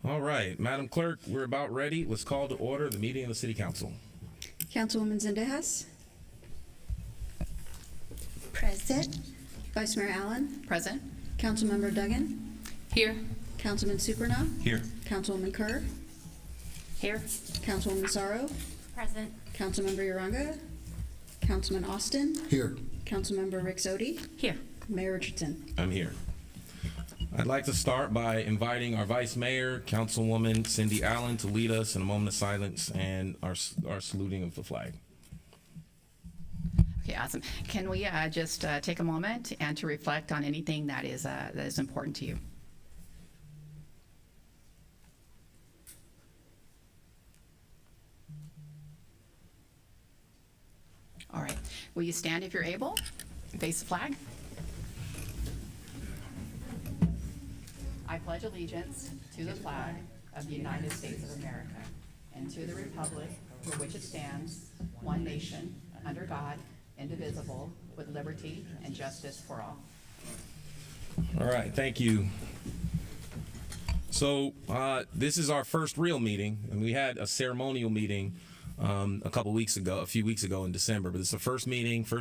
All right, Madam Clerk, we're about ready. Let's call to order the meeting of the City Council. Councilwoman Zendejas. Present. Vice Mayor Allen. Present. Councilmember Duggan. Here. Councilman Supernaw. Here. Councilwoman Kerr. Here. Councilwoman Sorrow. Present. Councilmember Uranga. Councilman Austin. Here. Councilmember Rick Zodi. Here. Mayor Richardson. I'm here. I'd like to start by inviting our Vice Mayor, Councilwoman Cindy Allen, to lead us in a moment of silence and our saluting of the flag. Okay, awesome. Can we just take a moment and to reflect on anything that is important to you? All right. Will you stand if you're able? Face the flag. I pledge allegiance to the flag of the United States of America and to the republic for which it stands, one nation, under God, indivisible, with liberty and justice for all. All right, thank you. So this is our first real meeting, and we had a ceremonial meeting a few weeks ago in December, but it's the first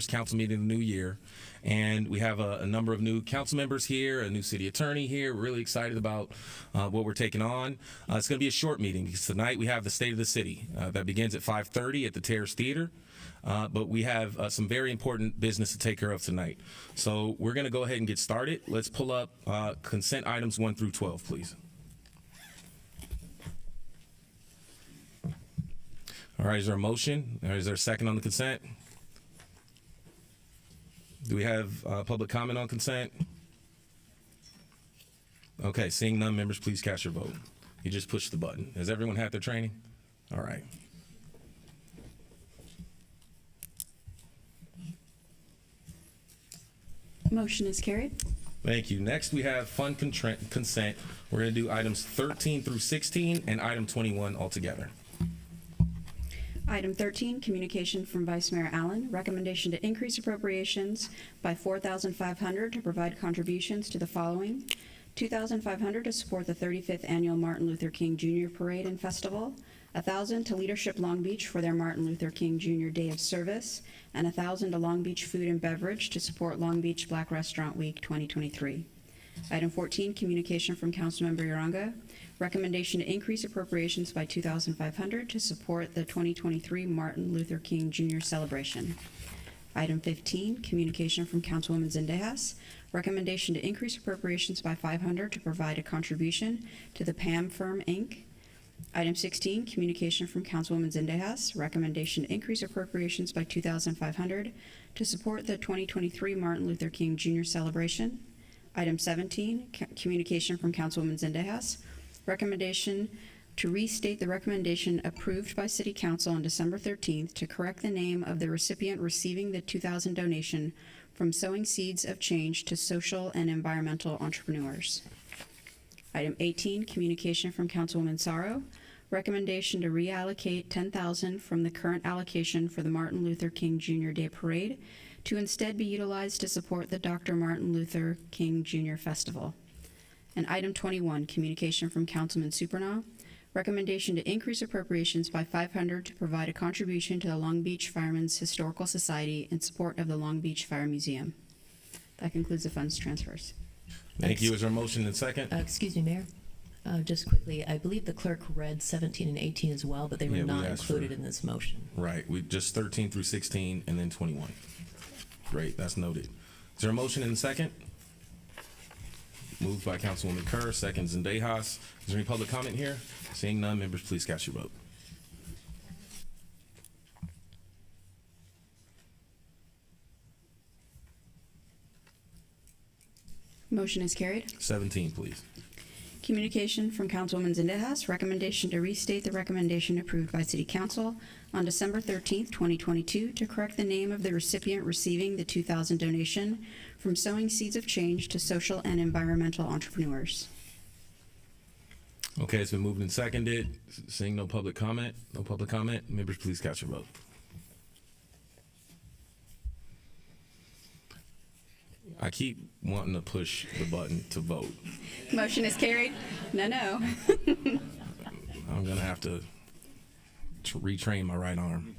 council meeting of the new year, and we have a number of new council members here, a new city attorney here. We're really excited about what we're taking on. It's going to be a short meeting because tonight we have the State of the City that begins at 5:30 at the Terrace Theater, but we have some very important business to take care of tonight. So we're going to go ahead and get started. Let's pull up consent items 1 through 12, please. All right, is there a motion? Or is there a second on the consent? Do we have public comment on consent? Okay, seeing none, members, please cast your vote. You just push the button. Has everyone had their training? All right. Motion is carried. Thank you. Next, we have fund consent. We're going to do items 13 through 16 and item 21 altogether. Item 13, communication from Vice Mayor Allen, recommendation to increase appropriations by $4,500 to provide contributions to the following: $2,500 to support the 35th Annual Martin Luther King Jr. Parade and Festival, $1,000 to Leadership Long Beach for their Martin Luther King Jr. Day of Service, and $1,000 to Long Beach Food and Beverage to support Long Beach Black Restaurant Week 2023. Item 14, communication from Councilmember Uranga, recommendation to increase appropriations by $2,500 to support the 2023 Martin Luther King Jr. celebration. Item 15, communication from Councilwoman Zendejas, recommendation to increase appropriations by $500 to provide a contribution to the PAM Firm, Inc. Item 16, communication from Councilwoman Zendejas, recommendation to increase appropriations by $2,500 to support the 2023 Martin Luther King Jr. celebration. Item 17, communication from Councilwoman Zendejas, recommendation to restate the recommendation approved by City Council on December 13th to correct the name of the recipient receiving the 2000 donation from Sowing Seeds of Change to Social and Environmental Entrepreneurs. Item 18, communication from Councilwoman Sorrow, recommendation to reallocate $10,000 from the current allocation for the Martin Luther King Jr. Day Parade to instead be utilized to support the Dr. Martin Luther King Jr. Festival. And item 21, communication from Councilman Supernaw, recommendation to increase appropriations by $500 to provide a contribution to the Long Beach Firemen's Historical Society in support of the Long Beach Fire Museum. That concludes the funds transfers. Thank you. Is there a motion and second? Excuse me, Mayor. Just quickly, I believe the clerk read 17 and 18 as well, but they were not included in this motion. Right. We just 13 through 16 and then 21. Great. That's noted. Is there a motion and a second? Moved by Councilwoman Kerr, second Zendejas. Is there any public comment here? Seeing none, members, please cast your vote. Motion is carried. 17, please. Communication from Councilwoman Zendejas, recommendation to restate the recommendation approved by City Council on December 13th, 2022 to correct the name of the recipient receiving the 2000 donation from Sowing Seeds of Change to Social and Environmental Entrepreneurs. Okay, it's been moved and seconded. Seeing no public comment, members, please cast your vote. I keep wanting to push the button to vote. Motion is carried. No. I'm gonna have to retrain my right arm.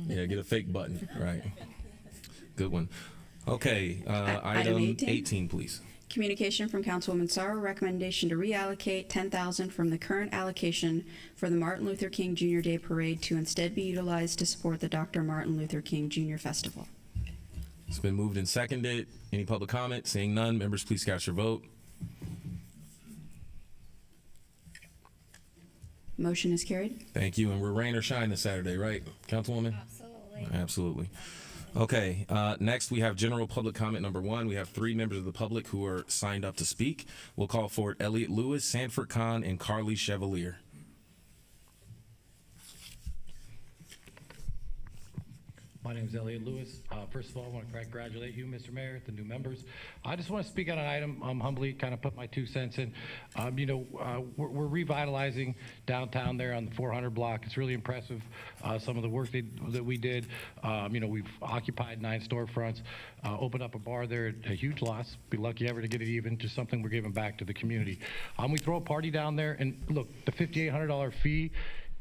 Yeah, get a fake button. Right. Good one. Okay, Item item 18. 18, please. Communication from Councilwoman Sorrow, recommendation to reallocate $10,000 from the current allocation for the Martin Luther King Jr. Day Parade to instead be utilized to support the Dr. Martin Luther King Jr. Festival. It's been moved and seconded. Any public comment? Seeing none, members, please cast your vote. Motion is carried. Thank you. And we're rain or shine this Saturday, right, Councilwoman? Absolutely. Absolutely. Okay, next we have general public comment number 1. We have 3 members of the public who are signed up to speak. We'll call for Elliot Lewis, Sanford Khan, and Carly Chevalier. My name is Elliot Lewis. First of all, I want to congratulate you, Mr. Mayor, the new members. I just want to speak on an item, humbly kind of put my 2 cents in. We're revitalizing downtown there on the 400 block. It's really impressive, some of the work that we did. We've occupied 9 storefronts, opened up a bar there at a huge loss. Be lucky ever to get it even, just something we're giving back to the community. We throw a party down there, and look, the $5,800 fee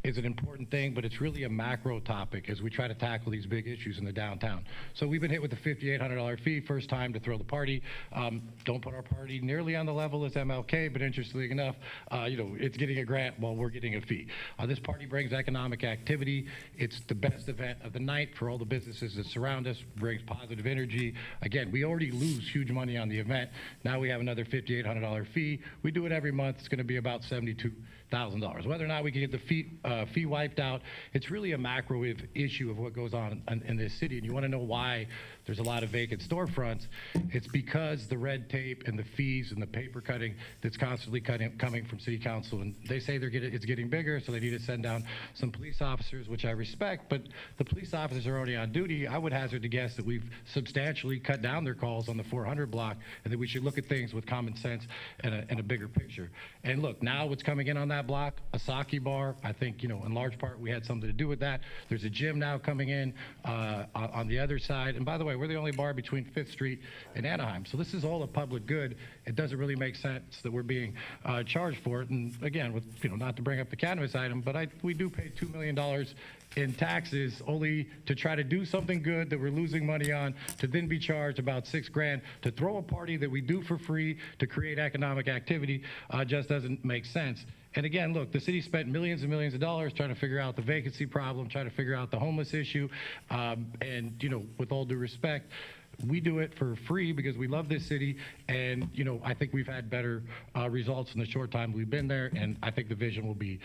is an important thing, but it's really a macro topic as we try to tackle these big issues in the downtown. So we've been hit with the $5,800 fee, first time to throw the party. Don't put our party nearly on the level as MLK, but interestingly enough, it's getting a grant while we're getting a fee. This party brings economic activity. It's the best event of the night for all the businesses that surround us, brings positive energy. Again, we already lose huge money on the event. Now we have another $5,800 fee. We do it every month. It's gonna be about $72,000. Whether or not we can get the fee wiped out, it's really a macro issue of what goes on in this city. And you want to know why there's a lot of vacant storefronts. It's because the red tape and the fees and the paper cutting that's constantly coming from city council. And they say it's getting bigger, so they need to send down some police officers, which I respect, but the police officers are already on duty. I would hazard to guess that we've substantially cut down their calls on the 400 block, and that we should look at things with common sense and a bigger picture. And look, now what's coming in on that block, a sake bar, I think, in large part we had something to do with that. There's a gym now coming in on the other side. And by the way, we're the only bar between 5th Street and Anaheim. So this is all a public good. It doesn't really make sense that we're being charged for it. And again, with not to bring up the cannabis item, but we do pay $2 million in taxes only to try to do something good that we're losing money on, to then be charged about $6 grand to throw a party that we do for free to create economic activity. Just doesn't make sense. And again, look, the city spent millions and millions of dollars trying to figure out the vacancy problem, trying to figure out the homeless issue. And with all due respect, we do it for free because we love this city, and I think we've had better results in the short time we've been there, and I think the vision will be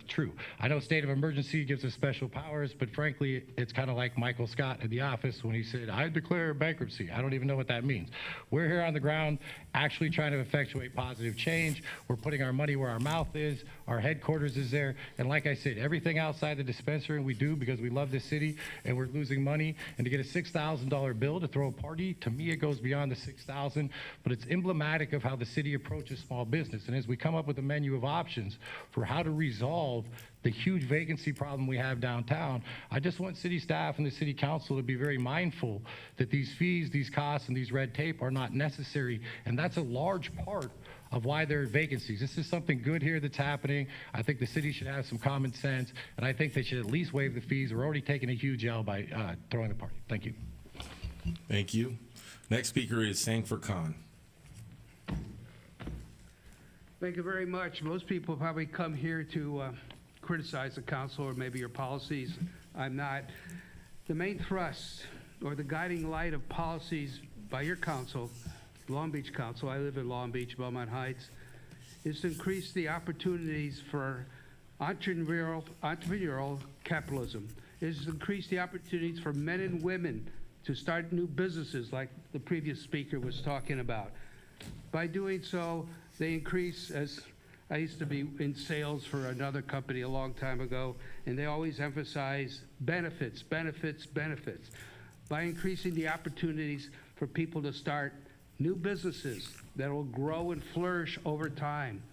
true. I know state of emergency gives us special powers, but frankly, it's kind of like Michael Scott at The Office when he said, "I declare bankruptcy." I don't even know what that means. We're here on the ground actually trying to effectuate positive change. We're putting our money where our mouth is. Our headquarters is there, and like I said, everything outside the dispensary we do because we love this city and we're losing money. And to get a $6,000 bill to throw a party, to me it goes beyond the $6,000, but it's emblematic of how the city approaches small business. And as we come up with a menu of options for how to resolve the huge vacancy problem we have downtown, I just want city staff and the city council to be very mindful that these fees, these costs, and these red tape are not necessary, and that's a large part of why there are vacancies. This is something good here that's happening. I think the city should have some common sense, and I think they should at least waive the fees. We're already taking a huge L by throwing the party. Thank you. Thank you. Next speaker is Sanford Khan. Thank you very much. Most people probably come here to criticize the council or maybe your policies. I'm not. The main thrust or the guiding light of policies by your council, Long Beach Council, I live in Long Beach, Belmont Heights, is to increase the opportunities for entrepreneurial capitalism. It is to increase the opportunities for men and women to start new businesses like the previous speaker was talking about. By doing so, they increase, as I used to be in sales for another company a long time ago, and they always emphasize benefits, benefits, benefits. By increasing the opportunities for people to start new businesses that will grow and flourish over time,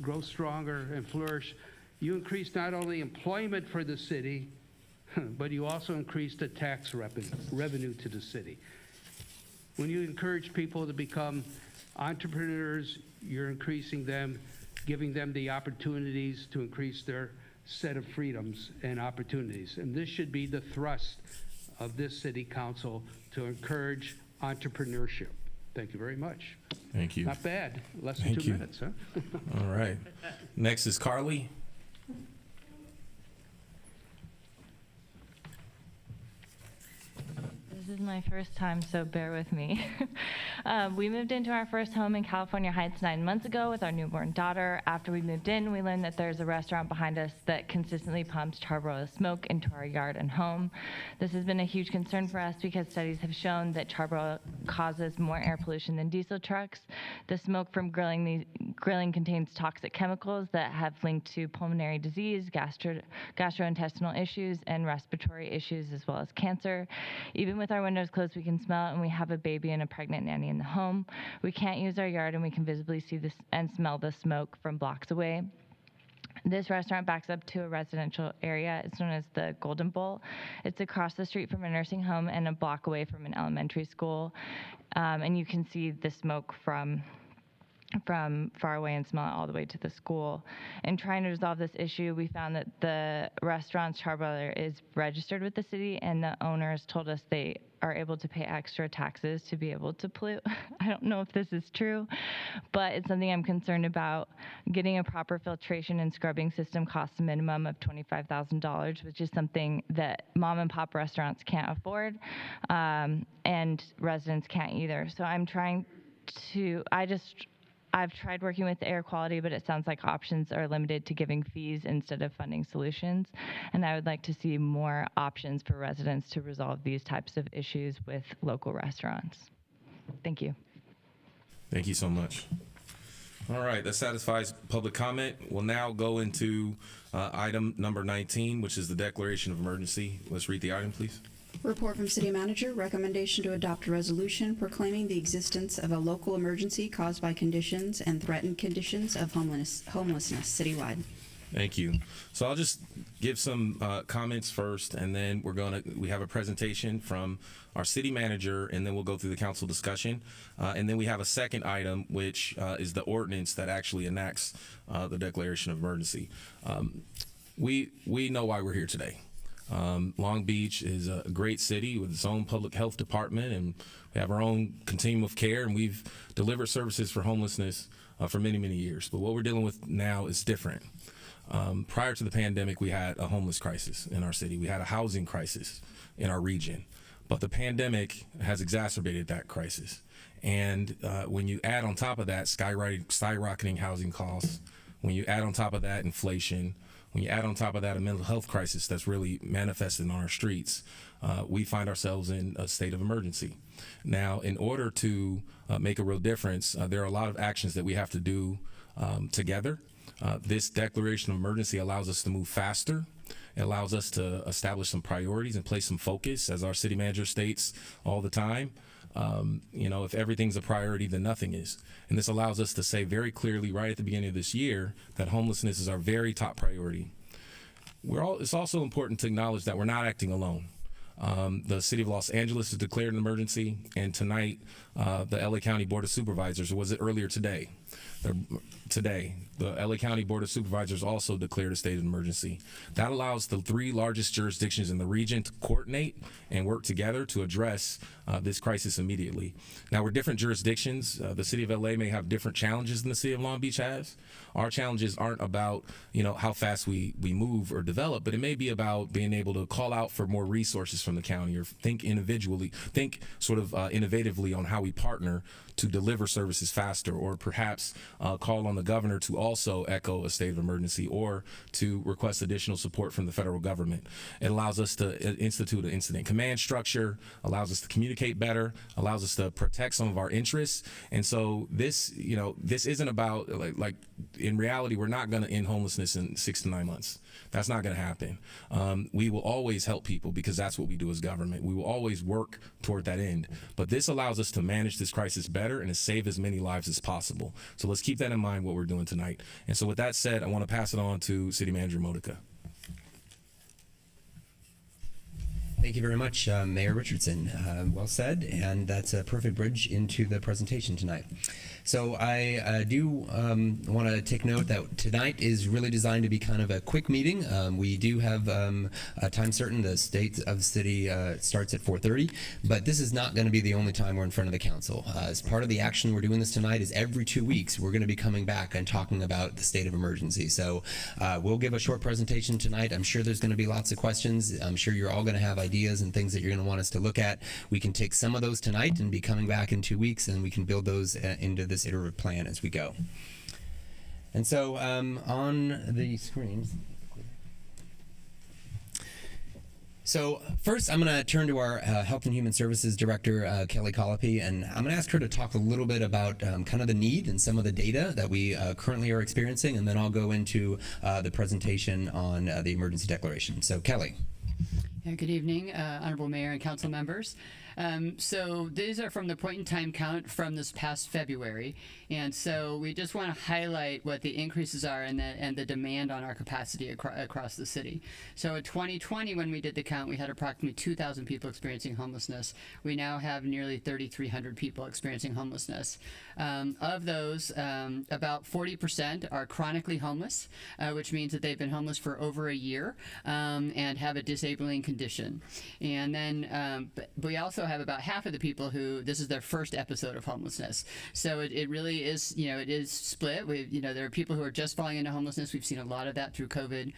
grow stronger and flourish, you increase not only employment for the city, but you also increase the tax revenue to the city. When you encourage people to become entrepreneurs, you're increasing them, giving them the opportunities to increase their set of freedoms and opportunities. And this should be the thrust of this city council, to encourage entrepreneurship. Thank you very much. Thank you. Not bad, less than Thank 2 you. minutes, huh? All right. Next is Carly. This is my first time, so bear with me. We moved into our first home in California Heights 9 months ago with our newborn daughter. After we moved in, we learned that there's a restaurant behind us that consistently pumps charbroiled smoke into our yard and home. This has been a huge concern for us because studies have shown that charbroil causes more air pollution than diesel trucks. The smoke from grilling contains toxic chemicals that have linked to pulmonary disease, gastrointestinal issues, and respiratory issues, as well as cancer. Even with our windows closed, we can smell it, and we have a baby and a pregnant nanny in the home. We can't use our yard, and we can visibly see this and smell the smoke from blocks away. This restaurant backs up to a residential area. It's known as the Golden Bowl. It's across the street from a nursing home and a block away from an elementary school. And you can see the smoke from far away and smell it all the way to the school. In trying to resolve this issue, we found that the restaurant's charbroiler is registered with the city, and the owners told us they are able to pay extra taxes to be able to pollute. I don't know if this is true, but it's something I'm concerned about. Getting a proper filtration and scrubbing system costs a minimum of $25,000, which is something that mom and pop restaurants can't afford, and residents can't either. So I've tried working with air quality, but it sounds like options are limited to giving fees instead of funding solutions. And I would like to see more options for residents to resolve these types of issues with local restaurants. Thank you. Thank you so much. All right, that satisfies public comment. We'll now go into item number 19, which is the declaration of emergency. Let's read the item, please. Report from City Manager, recommendation to adopt a resolution proclaiming the existence of a local emergency caused by conditions and threatened conditions of homelessness citywide. Thank you. So I'll just give some comments first, and then we have a presentation from our city manager, and then we'll go through the council discussion. And then we have a second item, which is the ordinance that actually enacts the declaration of emergency. We know why we're here today. Long Beach is a great city with its own public health department, and we have our own continuum of care, and we've delivered services for homelessness for many, many years. But what we're dealing with now is different. Prior to the pandemic, we had a homeless crisis in our city. We had a housing crisis in our region. But the pandemic has exacerbated that crisis. And when you add on top of that skyrocketing housing costs, when you add on top of that inflation, when you add on top of that a mental health crisis that's really manifested on our streets, we find ourselves in a state of emergency. Now, in order to make a real difference, there are a lot of actions that we have to do together. This declaration of emergency allows us to move faster. It allows us to establish some priorities and place some focus, as our city manager states all the time. If everything's a priority, then nothing is. And this allows us to say very clearly right at the beginning of this year that homelessness is our very top priority. It's also important to acknowledge that we're not acting alone. The city of Los Angeles has declared an emergency, and tonight the LA County Board of Supervisors, or was it earlier today? The LA County Board of Supervisors also declared a state of emergency. That allows the 3 largest jurisdictions in the region to coordinate and work together to address this crisis immediately. Now, we're different jurisdictions. The city of LA may have different challenges than the city of Long Beach has. Our challenges aren't about, how fast we move or develop, but it may be about being able to call out for more resources from the county, or think sort of innovatively on how we partner to deliver services faster, or perhaps call on the governor to also echo a state of emergency, or to request additional support from the federal government. It allows us to institute an incident command structure, allows us to communicate better, allows us to protect some of our interests. And so this isn't about, like in reality, we're not going to end homelessness in 6 to 9 months. That's not going to happen. We will always help people because that's what we do as government. We will always work toward that end. But this allows us to manage this crisis better and to save as many lives as possible. So let's keep that in mind, what we're doing tonight. And so with that said, I want to pass it on to City Manager Modica. Thank you very much, Mayor Richardson. Well said, and that's a perfect bridge into the presentation tonight. So I do want to take note that tonight is really designed to be kind of a quick meeting. We do have a time certain. The State of the City starts at 4:30, but this is not going to be the only time we're in front of the council. As part of the action we're doing this tonight is every 2 weeks we're going to be coming back and talking about the state of emergency. So we'll give a short presentation tonight. I'm sure there's going to be lots of questions. I'm sure you're all going to have ideas and things that you're going to want us to look at. We can take some of those tonight and be coming back in 2 weeks, and we can build those into this iterative plan as we go. And so on the screens. So first, I'm going to turn to our Health and Human Services Director, Kelly Colopy, and I'm going to ask her to talk a little bit about kind of the need and some of the data that we currently are experiencing, and then I'll go into the presentation on the emergency declaration. So Kelly. Yeah, good evening, Honorable Mayor and Council members. So these are from the point in time count from this past February, and so we just want to highlight what the increases are and the demand on our capacity across the city. So in 2020, when we did the count, we had approximately 2,000 people experiencing homelessness. We now have nearly 3,300 people experiencing homelessness. Of those, about 40% are chronically homeless, which means that they've been homeless for over a year and have a disabling condition. And then we also have about half of the people who this is their first episode of homelessness. So it really is, it is split. There are people who are just falling into homelessness. We've seen a lot of that through COVID.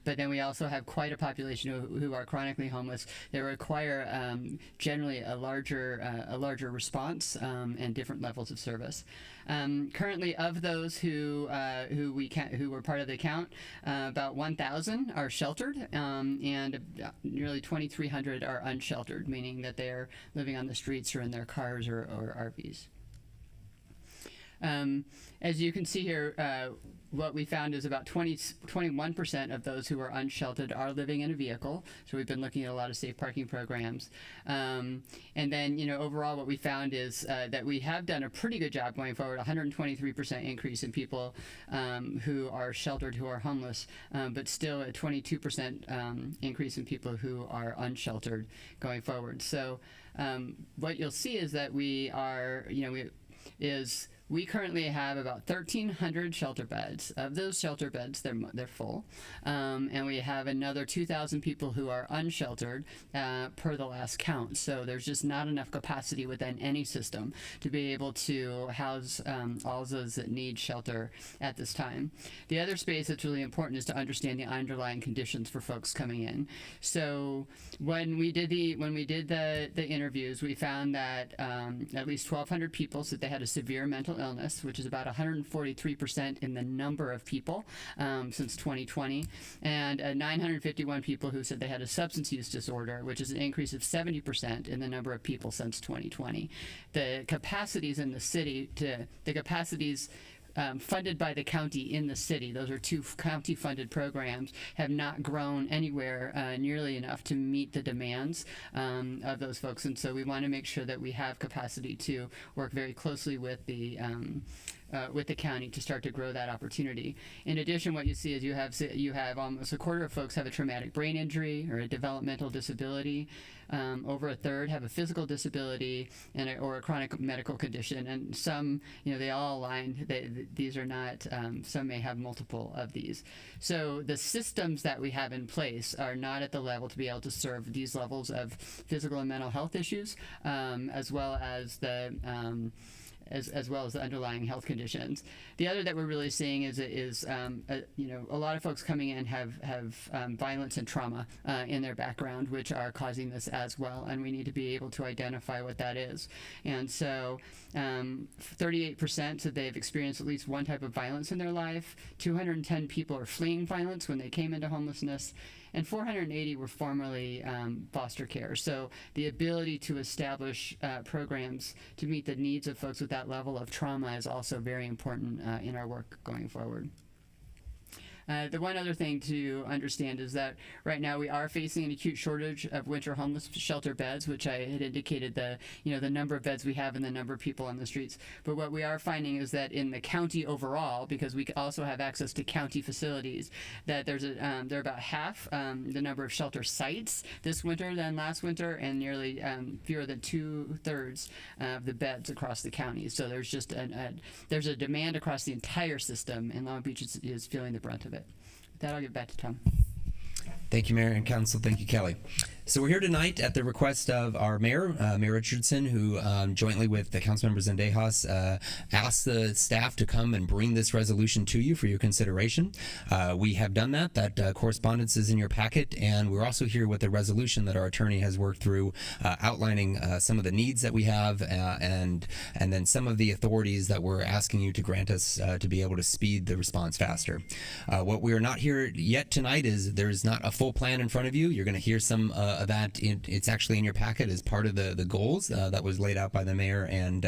But then we also have quite a population who are chronically homeless that require generally a larger response and different levels of service. Currently, of those who were part of the count, about 1,000 are sheltered, and nearly 2,300 are unsheltered, meaning that they're living on the streets or in their cars or RVs. As you can see here, what we found is about 21% of those who are unsheltered are living in a vehicle. So we've been looking at a lot of safe parking programs. And then, overall what we found is that we have done a pretty good job going forward, 123% increase in people who are sheltered, who are homeless, but still a 22% increase in people who are unsheltered going forward. So what you'll see is that we are, we currently have about 1,300 shelter beds. Of those shelter beds, they're full, and we have another 2,000 people who are unsheltered per the last count. So there's just not enough capacity within any system to be able to house all those that need shelter at this time. The other space that's really important is to understand the underlying conditions for folks coming in. So when we did the interviews, we found that at least 1,200 people said they had a severe mental illness, which is about 143% in the number of people since 2020, and 951 people who said they had a substance use disorder, which is an increase of 70% in the number of people since 2020. The capacities in the city, funded by the county in the city, those are two county-funded programs, have not grown anywhere nearly enough to meet the demands of those folks. And so we want to make sure that we have capacity to work very closely with the county to start to grow that opportunity. In addition, what you see is you have almost a quarter of folks have a traumatic brain injury or a developmental disability. Over a third have a physical disability or a chronic medical condition, and some, they all aligned. These are not. Some may have multiple of these. So the systems that we have in place are not at the level to be able to serve these levels of physical and mental health issues, as well as the underlying health conditions. The other that we're really seeing is a lot of folks coming in have violence and trauma in their background, which are causing this as well, and we need to be able to identify what that is. And so 38% said they've experienced at least one type of violence in their life, 210 people are fleeing violence when they came into homelessness, and 480 were formerly foster care. So the ability to establish programs to meet the needs of folks with that level of trauma is also very important in our work going forward. The one other thing to understand is that right now we are facing an acute shortage of winter homeless shelter beds, which I had indicated the number of beds we have and the number of people on the streets. But what we are finding is that in the county overall, because we also have access to county facilities, that they're about half the number of shelter sites this winter than last winter, and nearly fewer than 2/3 of the beds across the county. So there's just there's a demand across the entire system, and Long Beach is feeling the brunt of it. With that, I'll give it back to Tom. Thank you, Mayor and Council. Thank you, Kelly. So we're here tonight at the request of our mayor, Mayor Richardson, who jointly with the council members in Dejas asked the staff to come and bring this resolution to you for your consideration. We have done that. That correspondence is in your packet, and we're also here with a resolution that our attorney has worked through, outlining some of the needs that we have, and then some of the authorities that we're asking you to grant us to be able to speed the response faster. What we are not here yet tonight is there's not a full plan in front of you. You're going to hear some of that. It's actually in your packet as part of the goals that was laid out by the mayor and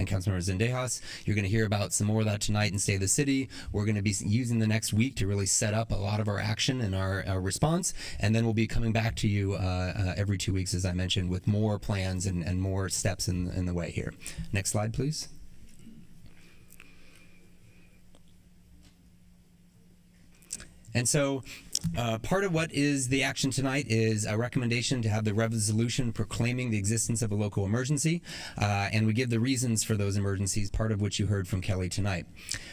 council members in Dejas. You're going to hear about some more of that tonight in State of the City. We're going to be using the next week to really set up a lot of our action and our response, and then we'll be coming back to you every 2 weeks, as I mentioned, with more plans and more steps in the way here. Next slide, please. And so part of what is the action tonight is a recommendation to have the resolution proclaiming the existence of a local emergency, and we give the reasons for those emergencies, part of which you heard from Kelly tonight.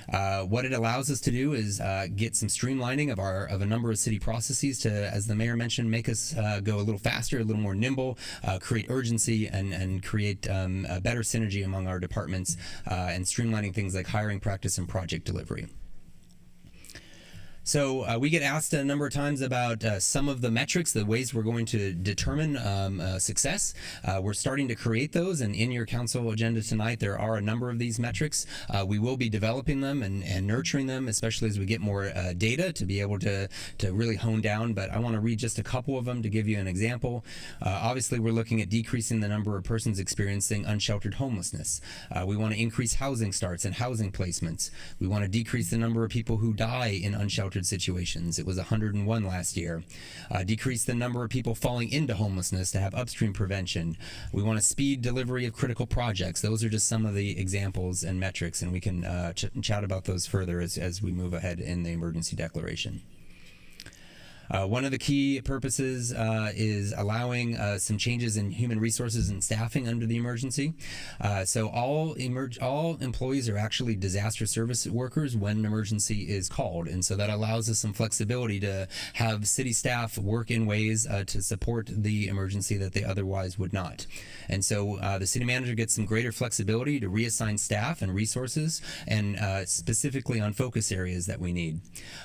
What it allows us to do is get some streamlining of a number of city processes to, as the mayor mentioned, make us go a little faster, a little more nimble, create urgency, and create a better synergy among our departments, and streamlining things like hiring practice and project delivery. So we get asked a number of times about some of the metrics, the ways we're going to determine success. We're starting to create those, and in your council agenda tonight, there are a number of these metrics. We will be developing them and nurturing them, especially as we get more data to be able to really hone down. But I want to read just a couple of them to give you an example. Obviously, we're looking at decreasing the number of persons experiencing unsheltered homelessness. We want to increase housing starts and housing placements. We want to decrease the number of people who die in unsheltered situations. It was 101 last year. Decrease the number of people falling into homelessness to have upstream prevention. We want to speed delivery of critical projects. Those are just some of the examples and metrics, and we can chat about those further as we move ahead in the emergency declaration. One of the key purposes is allowing some changes in human resources and staffing under the emergency. So all employees are actually disaster service workers when an emergency is called, and so that allows us some flexibility to have city staff work in ways to support the emergency that they otherwise would not. And so the city manager gets some greater flexibility to reassign staff and resources, and specifically on focus areas that we need.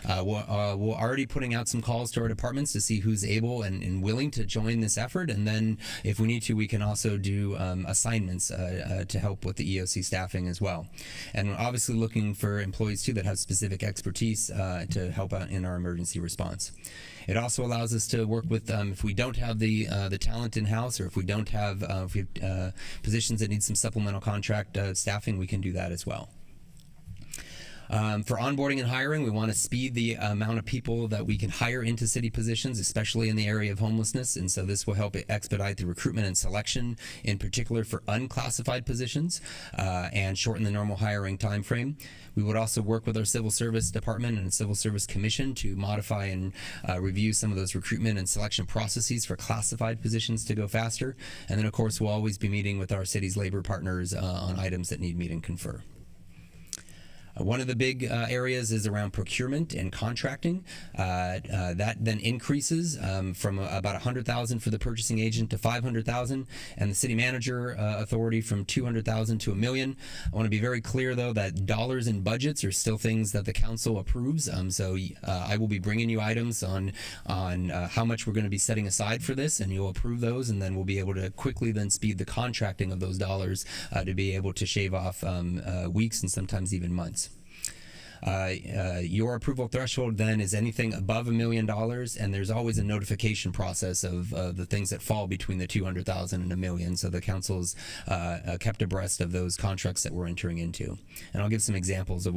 We're already putting out some calls to our departments to see who's able and willing to join this effort, and then if we need to, we can also do assignments to help with the EOC staffing as well. And we're obviously looking for employees too that have specific expertise to help out in our emergency response. It also allows us to work with, if we don't have the talent in-house, or if we don't have positions that need some supplemental contract staffing, we can do that as well. For onboarding and hiring, we want to speed the amount of people that we can hire into city positions, especially in the area of homelessness. And so this will help expedite the recruitment and selection, in particular for unclassified positions, and shorten the normal hiring time frame. We would also work with our Civil Service Department and Civil Service Commission to modify and review some of those recruitment and selection processes for classified positions to go faster. And then, of course, we'll always be meeting with our city's labor partners on items that need meet and confer. One of the big areas is around procurement and contracting. That then increases from about $100,000 for the purchasing agent to $500,000, and the city manager authority from $200,000 to $1 million. I want to be very clear, though, that dollars and budgets are still things that the council approves. So I will be bringing you items on how much we're going to be setting aside for this, and you'll approve those, and then we'll be able to quickly then speed the contracting of those dollars to be able to shave off weeks and sometimes even months. Your approval threshold then is anything above $1 million, and there's always a notification process of the things that fall between the 200,000 and $1 million. So the council's kept abreast of those contracts that we're entering into, and I'll give some examples of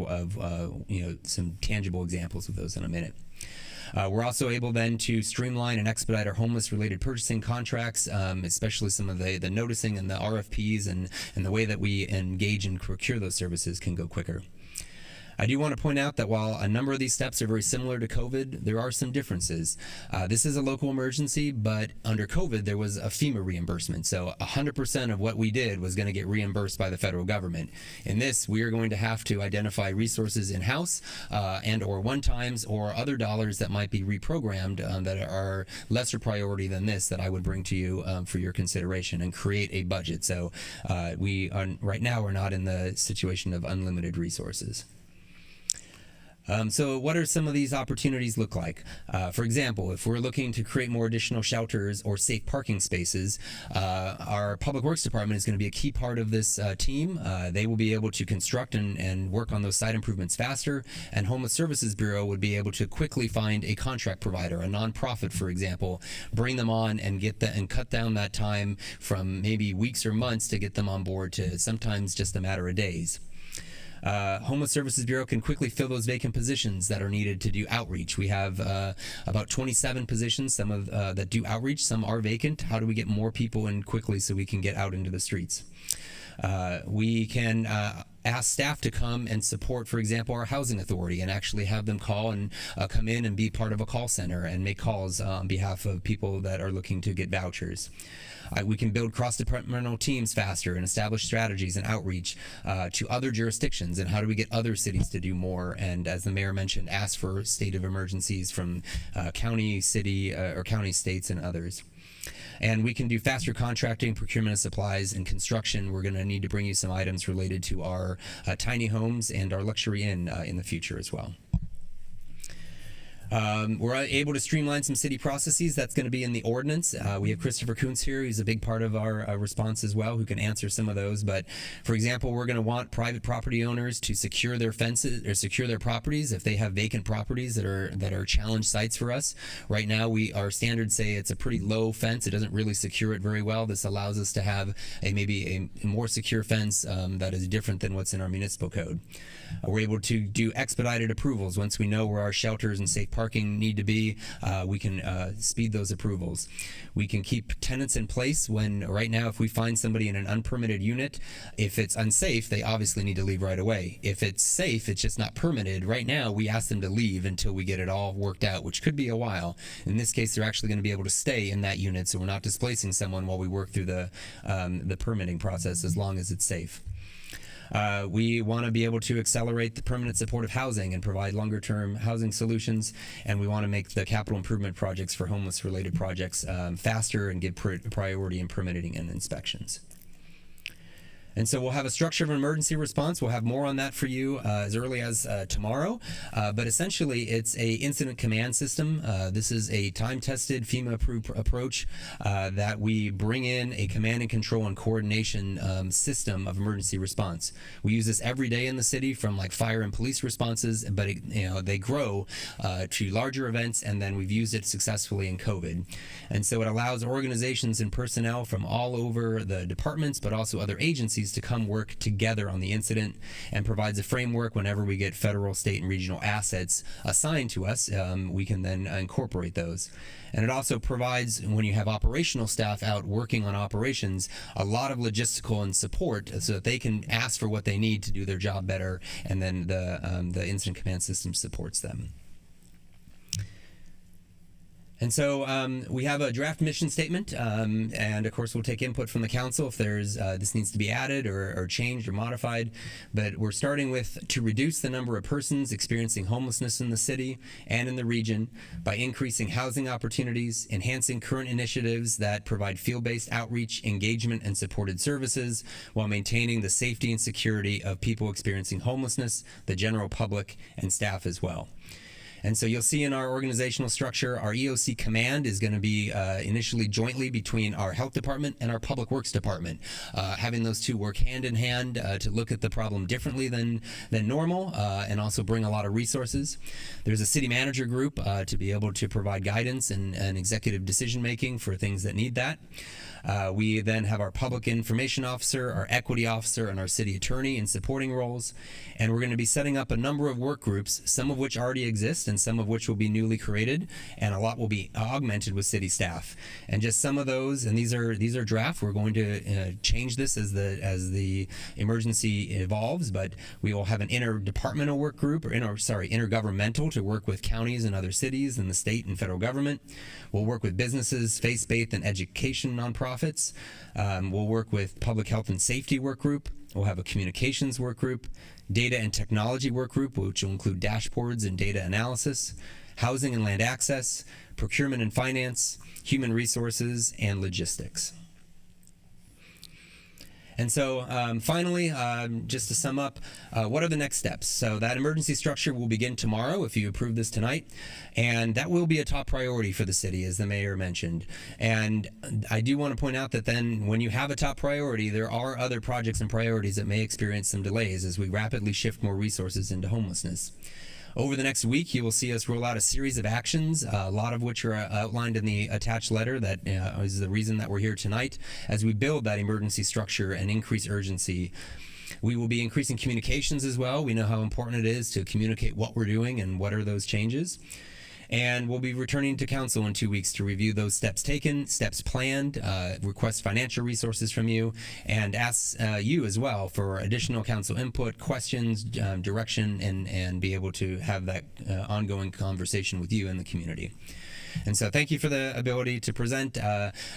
some tangible examples of those in a minute. We're also able then to streamline and expedite our homeless-related purchasing contracts, especially some of the noticing and the RFPs and the way that we engage and procure those services can go quicker. I do want to point out that while a number of these steps are very similar to COVID, there are some differences. This is a local emergency, but under COVID, there was a FEMA reimbursement. So 100% of what we did was going to get reimbursed by the federal government. In this, we are going to have to identify resources in-house and or one-times or other dollars that might be reprogrammed that are lesser priority than this that I would bring to you for your consideration and create a budget. So right now, we're not in the situation of unlimited resources. So what are some of these opportunities look like? For example, if we're looking to create more additional shelters or safe parking spaces, our Public Works Department is going to be a key part of this team. They will be able to construct and work on those site improvements faster, and Homeless Services Bureau would be able to quickly find a contract provider, a nonprofit, for example, bring them on and cut down that time from maybe weeks or months to get them on board to sometimes just a matter of days. Homeless Services Bureau can quickly fill those vacant positions that are needed to do outreach. We have about 27 positions, some of that do outreach, some are vacant. How do we get more people in quickly so we can get out into the streets? We can ask staff to come and support, for example, our housing authority and actually have them call and come in and be part of a call center and make calls on behalf of people that are looking to get vouchers. We can build cross-departmental teams faster and establish strategies and outreach to other jurisdictions, and how do we get other cities to do more, and as the mayor mentioned, ask for state of emergencies from county, city, or county, states, and others. And we can do faster contracting, procurement of supplies, and construction. We're going to need to bring you some items related to our tiny homes and our luxury inn in the future as well. We're able to streamline some city processes. That's going to be in the ordinance. We have Christopher Kuntz here, who's a big part of our response as well, who can answer some of those. But for example, we're going to want private property owners to secure their fences or secure their properties if they have vacant properties that are challenge sites for us. Right now, our standards say it's a pretty low fence. It doesn't really secure it very well. This allows us to have maybe a more secure fence that is different than what's in our municipal code. We're able to do expedited approvals. Once we know where our shelters and safe parking need to be, we can speed those approvals. We can keep tenants in place when, right now, if we find somebody in an unpermitted unit, if it's unsafe, they obviously need to leave right away. If it's safe, it's just not permitted. Right now, we ask them to leave until we get it all worked out, which could be a while. In this case, they're actually going to be able to stay in that unit, so we're not displacing someone while we work through the permitting process, as long as it's safe. We want to be able to accelerate the permanent supportive housing and provide longer-term housing solutions, and we want to make the capital improvement projects for homeless-related projects faster and give priority in permitting and inspections. And so we'll have a structure of an emergency response. We'll have more on that for you as early as tomorrow. But essentially, it's a incident command system. This is a time-tested, FEMA-approved approach that we bring in a command and control and coordination system of emergency response. We use this every day in the city, from like fire and police responses, but they grow to larger events, and then we've used it successfully in COVID. And so it allows organizations and personnel from all over the departments, but also other agencies, to come work together on the incident, and provides a framework whenever we get federal, state, and regional assets assigned to us. We can then incorporate those. And it also provides, when you have operational staff out working on operations, a lot of logistical and support so that they can ask for what they need to do their job better, and then the incident command system supports them. And so we have a draft mission statement, and of course we'll take input from the council if there's this needs to be added or changed or modified. But we're starting with to reduce the number of persons experiencing homelessness in the city and in the region by increasing housing opportunities, enhancing current initiatives that provide field-based outreach, engagement, and supported services, while maintaining the safety and security of people experiencing homelessness, the general public, and staff as well. And so you'll see in our organizational structure, our EOC command is going to be initially jointly between our health department and our public works department, having those two work hand in hand to look at the problem differently than normal and also bring a lot of resources. There's a city manager group to be able to provide guidance and executive decision making for things that need that. We then have our public information officer, our equity officer, and our city attorney in supporting roles. And we're going to be setting up a number of work groups, some of which already exist and some of which will be newly created, and a lot will be augmented with city staff. And just some of those, and these are draft. We're going to change this as the emergency evolves, but we will have an interdepartmental work group, or intergovernmental, to work with counties and other cities and the state and federal government. We'll work with businesses, faith-based and education nonprofits. We'll work with public health and safety work group. We'll have a communications work group, data and technology work group, which will include dashboards and data analysis, housing and land access, procurement and finance, human resources, and logistics. And so finally, just to sum up, what are the next steps? So that emergency structure will begin tomorrow if you approve this tonight, and that will be a top priority for the city, as the mayor mentioned. And I do want to point out that then when you have a top priority, there are other projects and priorities that may experience some delays as we rapidly shift more resources into homelessness. Over the next week, you will see us roll out a series of actions, a lot of which are outlined in the attached letter that is the reason that we're here tonight, as we build that emergency structure and increase urgency. We will be increasing communications as well. We know how important it is to communicate what we're doing and what are those changes. And we'll be returning to council in 2 weeks to review those steps taken, steps planned, request financial resources from you, and ask you as well for additional council input, questions, direction, and be able to have that ongoing conversation with you and the community. And so thank you for the ability to present.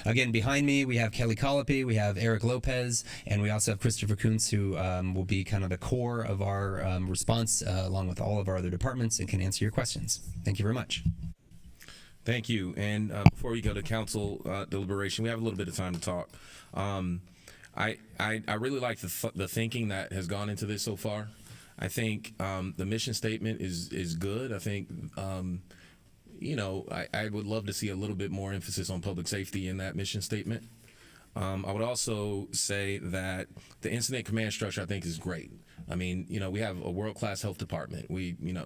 Again, behind me, we have Kelly Colopy, we have Eric Lopez, and we also have Christopher Kuntz, who will be kind of the core of our response along with all of our other departments and can answer your questions. Thank you very much. Thank you. And before we go to council deliberation, we have a little bit of time to talk. I really like the thinking that has gone into this so far. I think the mission statement is good. I think I would love to see a little bit more emphasis on public safety in that mission statement. I would also say that the incident command structure, I think, is great. I mean, we have a world-class health department.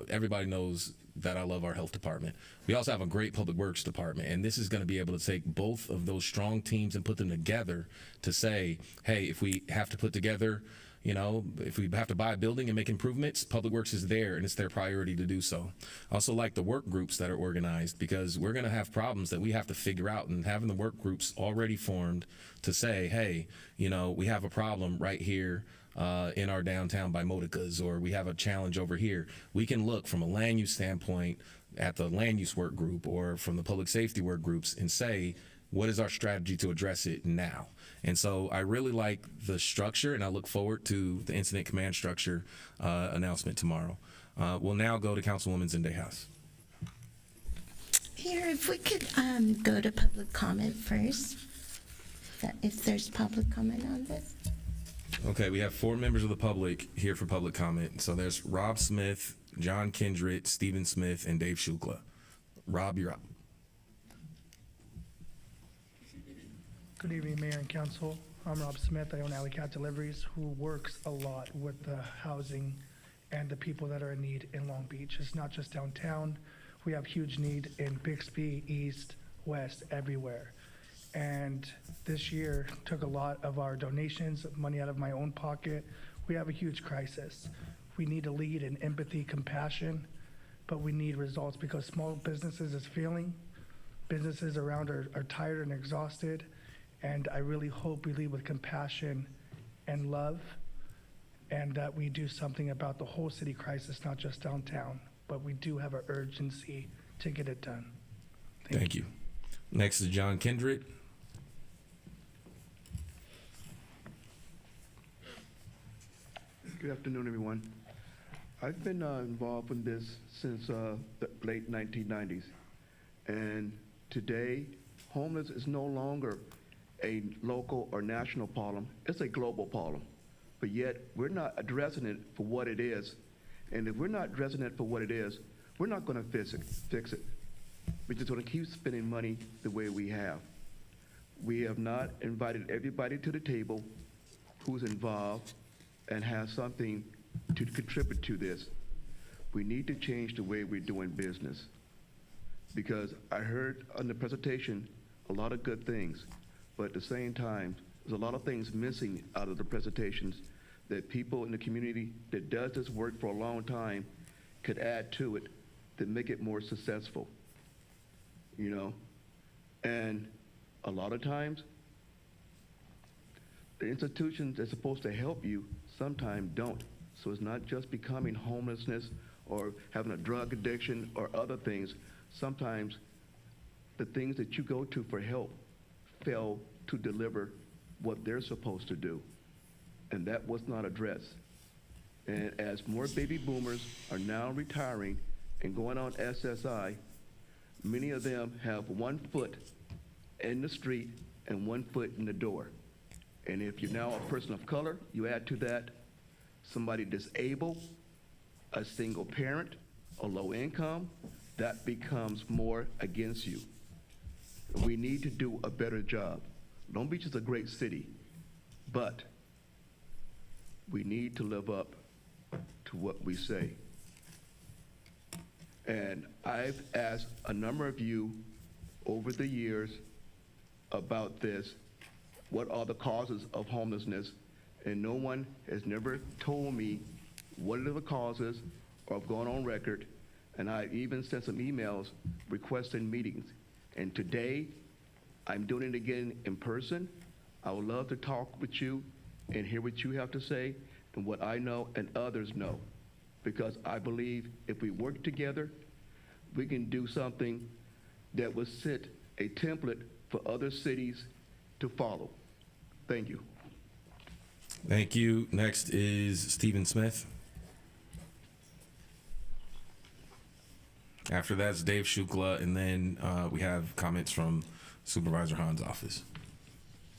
Everybody knows that I love our health department. We also have a great public works department, and this is going to be able to take both of those strong teams and put them together to say, hey, if we have to put together, if we have to buy a building and make improvements, Public Works is there, and it's their priority to do so. I also like the work groups that are organized, because we're going to have problems that we have to figure out, and having the work groups already formed to say, hey, we have a problem right here in our downtown by Modica's, or we have a challenge over here. We can look from a land use standpoint at the land use work group or from the public safety work groups and say, what is our strategy to address it now? And so I really like the structure, and I look forward to the incident command structure announcement tomorrow. We'll now go to Councilwoman Zendejas. Here, if we could go to public comment first, if there's public comment on this. Okay, we have 4 members of the public here for public comment. So there's Rob Smith, John Kindred, Stephen Smith, and Dave Shukla. Rob, you're up. Good evening, Mayor and Council. I'm Rob Smith. I own Alley Cat Deliveries, who works a lot with the housing and the people that are in need in Long Beach. It's not just downtown. We have huge need in Bixby, East, West, everywhere. And this year took a lot of our donations, money out of my own pocket. We have a huge crisis. We need to lead in empathy, compassion, but we need results, because small businesses is failing. Businesses around are tired and exhausted. And I really hope we lead with compassion and love, and that we do something about the whole city crisis, not just downtown, but we do have an urgency to get it done. Thank you. Next is John Kindred. Good afternoon, everyone. I've been involved in this since the late 1990s. And today, homeless is no longer a local or national problem. It's a global problem. But yet, we're not addressing it for what it is. And if we're not addressing it for what it is, we're not going to fix it. We're just going to keep spending money the way we have. We have not invited everybody to the table who's involved and has something to contribute to this. We need to change the way we're doing business, because I heard on the presentation a lot of good things, but at the same time, there's a lot of things missing out of the presentations that people in the community that does this work for a long time could add to it to make it more successful, you know? And a lot of times, the institutions that's supposed to help you sometimes don't. So it's not just becoming homelessness or having a drug addiction or other things. Sometimes the things that you go to for help fail to deliver what they're supposed to do. And that was not addressed. And as more baby boomers are now retiring and going on SSI, many of them have 1 foot in the street and 1 foot in the door. And if you're now a person of color, you add to that somebody disabled, a single parent, a low income, that becomes more against you. We need to do a better job. Long Beach is a great city, but we need to live up to what we say. And I've asked a number of you over the years about this, what are the causes of homelessness, and no one has never told me what are the causes or have gone on record, and I even sent some emails requesting meetings. And today, I'm doing it again in person. I would love to talk with you and hear what you have to say and what I know and others know, because I believe if we work together, we can do something that will set a template for other cities to follow. Thank you. Thank you. Next is Stephen Smith. After that's Dave Shukla, and then we have comments from Supervisor Hahn's office.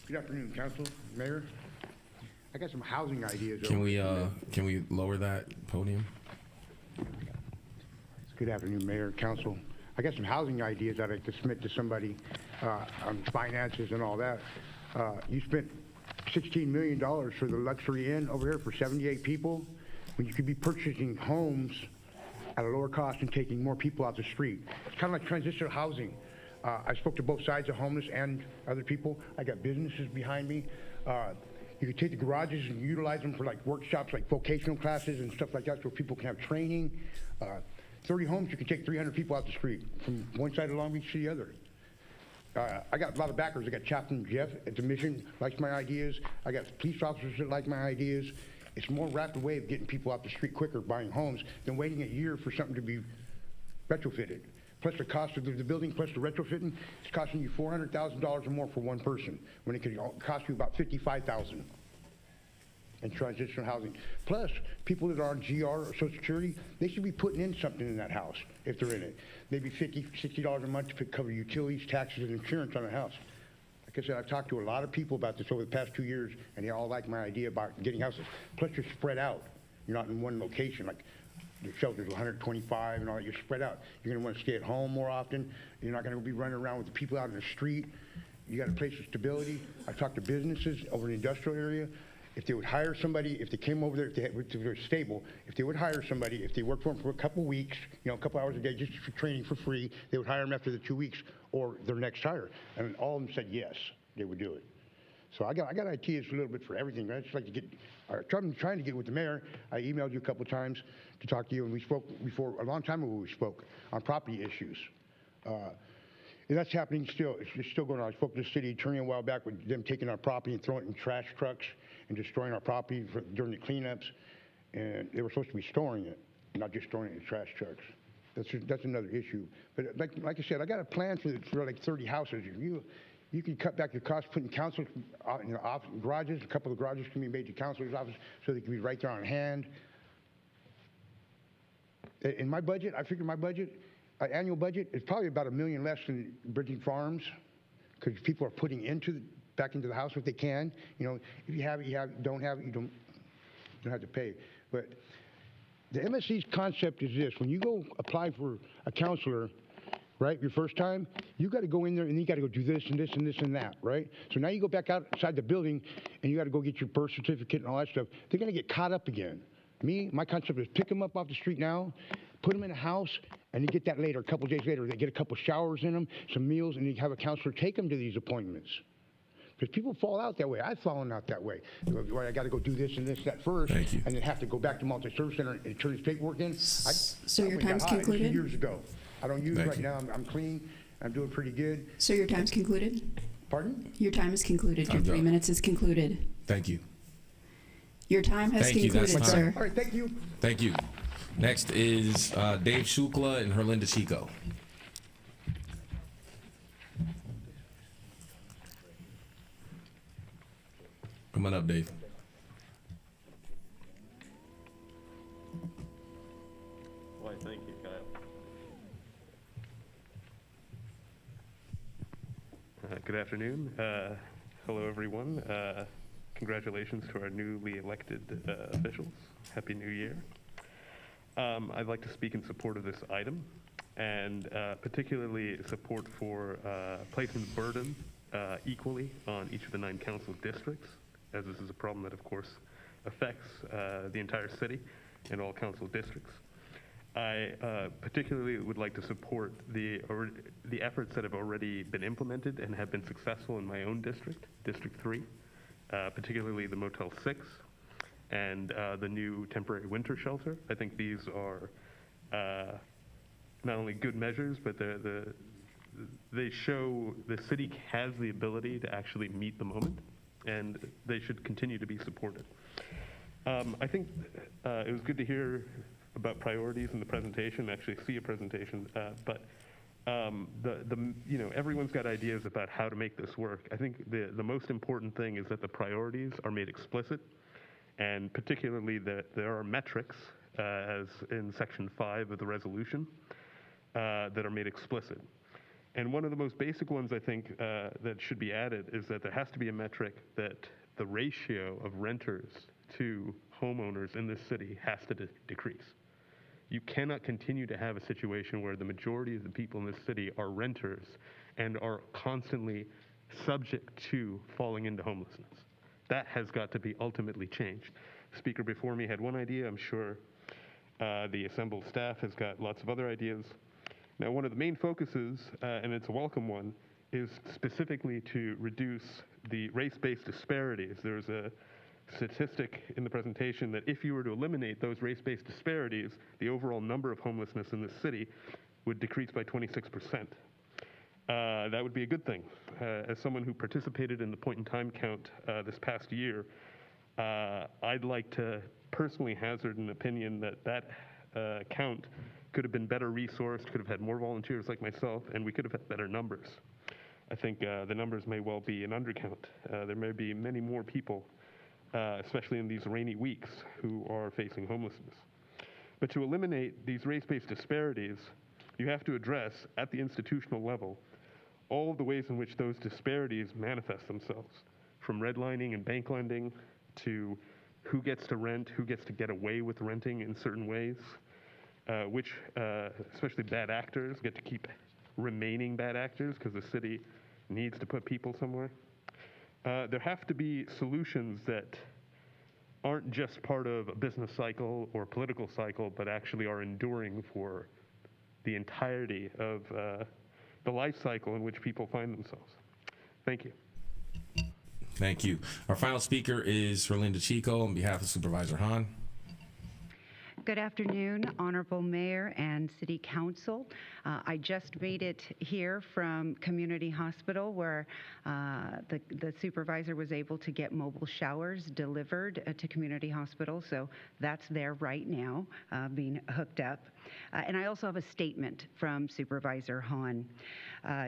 Good afternoon, Council, Mayor. I got some housing ideas. Can we lower that podium? Good afternoon, Mayor, Council. I got some housing ideas I'd like to submit to somebody on finances and all that. You spent $16 million for the luxury inn over here for 78 people, when you could be purchasing homes at a lower cost and taking more people out the street. It's kind of like transitional housing. I spoke to both sides of homeless and other people. I got businesses behind me. You could take the garages and utilize them for like workshops, like vocational classes and stuff like that, so people can have training. 30 homes, you can take 300 people out the street from one side of Long Beach to the other. I got a lot of backers. I got Chaplain Jeff at the Mission, likes my ideas. I got police officers that like my ideas. It's a more rapid way of getting people out the street quicker, buying homes, than waiting a year for something to be retrofitted. Plus the cost of the building, plus the retrofitting, it's costing you $400,000 or more for one person, when it could cost you about $55,000 in transitional housing. Plus, people that are on GR or Social Security, they should be putting in something in that house if they're in it. Maybe $50, $60 a month to cover utilities, taxes, and insurance on a house. Like I said, I've talked to a lot of people about this over the past 2 years, and they all like my idea about getting houses. Plus, you're spread out. You're not in one location. Like the shelter's 125 and all that. You're spread out. You're going to want to stay at home more often. You're not going to be running around with the people out in the street. You got a place of stability. I've talked to businesses over in the industrial area. If they would hire somebody, if they came over there, if they're stable, if they would hire somebody, if they worked for them for a couple weeks, a couple hours a day just for training for free, they would hire them after the 2 weeks or their next hire. And all of them said yes, they would do it. So I got ideas a little bit for everything. I just like to get, I'm trying to get with the mayor. I emailed you a couple times to talk to you, and we spoke before, a long time ago we spoke on property issues. And that's happening still. It's still going on. I spoke to the city attorney a while back with them taking our property and throwing it in trash trucks and destroying our property during the cleanups. And they were supposed to be storing it, not just throwing it in trash trucks. That's another issue. But like I said, I got a plan for like 30 houses. You can cut back your costs putting council garages. A couple of garages can be made to councilor's office so they can be right there on hand. In my budget, I figure my budget, annual budget, is probably about $1 million less than Bridging Farms, because people are putting back into the house if they can. If you have it, you have it. Don't have it, you don't have to pay. But The MSC's concept is this: when you go apply for a counselor, right, your first time, you got to go in there and you got to go do this and this and this and that, right? So now you go back outside the building and you got to go get your birth certificate and all that stuff. They're going to get caught up again. My concept is pick them up off the street now, put them in a house, and you get that later, a couple days later. They get a couple showers in them, some meals, and you have a counselor take them to these appointments. Because people fall out that way. I've fallen out that way. Right, I got to go do this and this, that first, and then have to go back to multi-service center and turn this paperwork in. So your time's concluded? 2 years ago. I don't use it right now. I'm clean. I'm doing pretty good. So your time's concluded? Pardon? Your time is concluded. Your 3 minutes is concluded. Thank you. Your time has concluded, sir. All right, thank you. Thank you. Next is Dave Shukla and Herlinda Chico. Come on up, Dave. Why, thank you, Kyle. Good afternoon. Hello, everyone. Congratulations to our newly elected officials. Happy New Year. I'd like to speak in support of this item, and particularly support for placing the burden equally on each of the 9 council districts, as this is a problem that, of course, affects the entire city and all council districts. I particularly would like to support the efforts that have already been implemented and have been successful in my own district, District 3, particularly the Motel 6 and the new temporary winter shelter. I think these are not only good measures, but they show the city has the ability to actually meet the moment, and they should continue to be supported. I think it was good to hear about priorities in the presentation, actually see a presentation, but everyone's got ideas about how to make this work. I think the most important thing is that the priorities are made explicit, and particularly that there are metrics, as in section 5 of the resolution, that are made explicit. And one of the most basic ones I think that should be added is that there has to be a metric that the ratio of renters to homeowners in this city has to decrease. You cannot continue to have a situation where the majority of the people in this city are renters and are constantly subject to falling into homelessness. That has got to be ultimately changed. The speaker before me had one idea. I'm sure the assembled staff has got lots of other ideas. Now, one of the main focuses, and it's a welcome one, is specifically to reduce the race-based disparities. There's a statistic in the presentation that if you were to eliminate those race-based disparities, the overall number of homelessness in the city would decrease by 26%. That would be a good thing. As someone who participated in the point-in-time count this past year, I'd like to personally hazard an opinion that count could have been better resourced, could have had more volunteers like myself, and we could have had better numbers. I think the numbers may well be an undercount. There may be many more people, especially in these rainy weeks, who are facing homelessness. But to eliminate these race-based disparities, you have to address, at the institutional level, all of the ways in which those disparities manifest themselves, from redlining and bank lending to who gets to rent, who gets to get away with renting in certain ways, which, especially bad actors, get to keep remaining bad actors because the city needs to put people somewhere. There have to be solutions that aren't just part of a business cycle or a political cycle, but actually are enduring for the entirety of the life cycle in which people find themselves. Thank you. Thank you. Our final speaker is Herlinda Chico on behalf of Supervisor Hahn. Good afternoon, Honorable Mayor and City Council. I just made it here from Community Hospital where the supervisor was able to get mobile showers delivered to Community Hospital, so that's there right now being hooked up. And I also have a statement from Supervisor Hahn.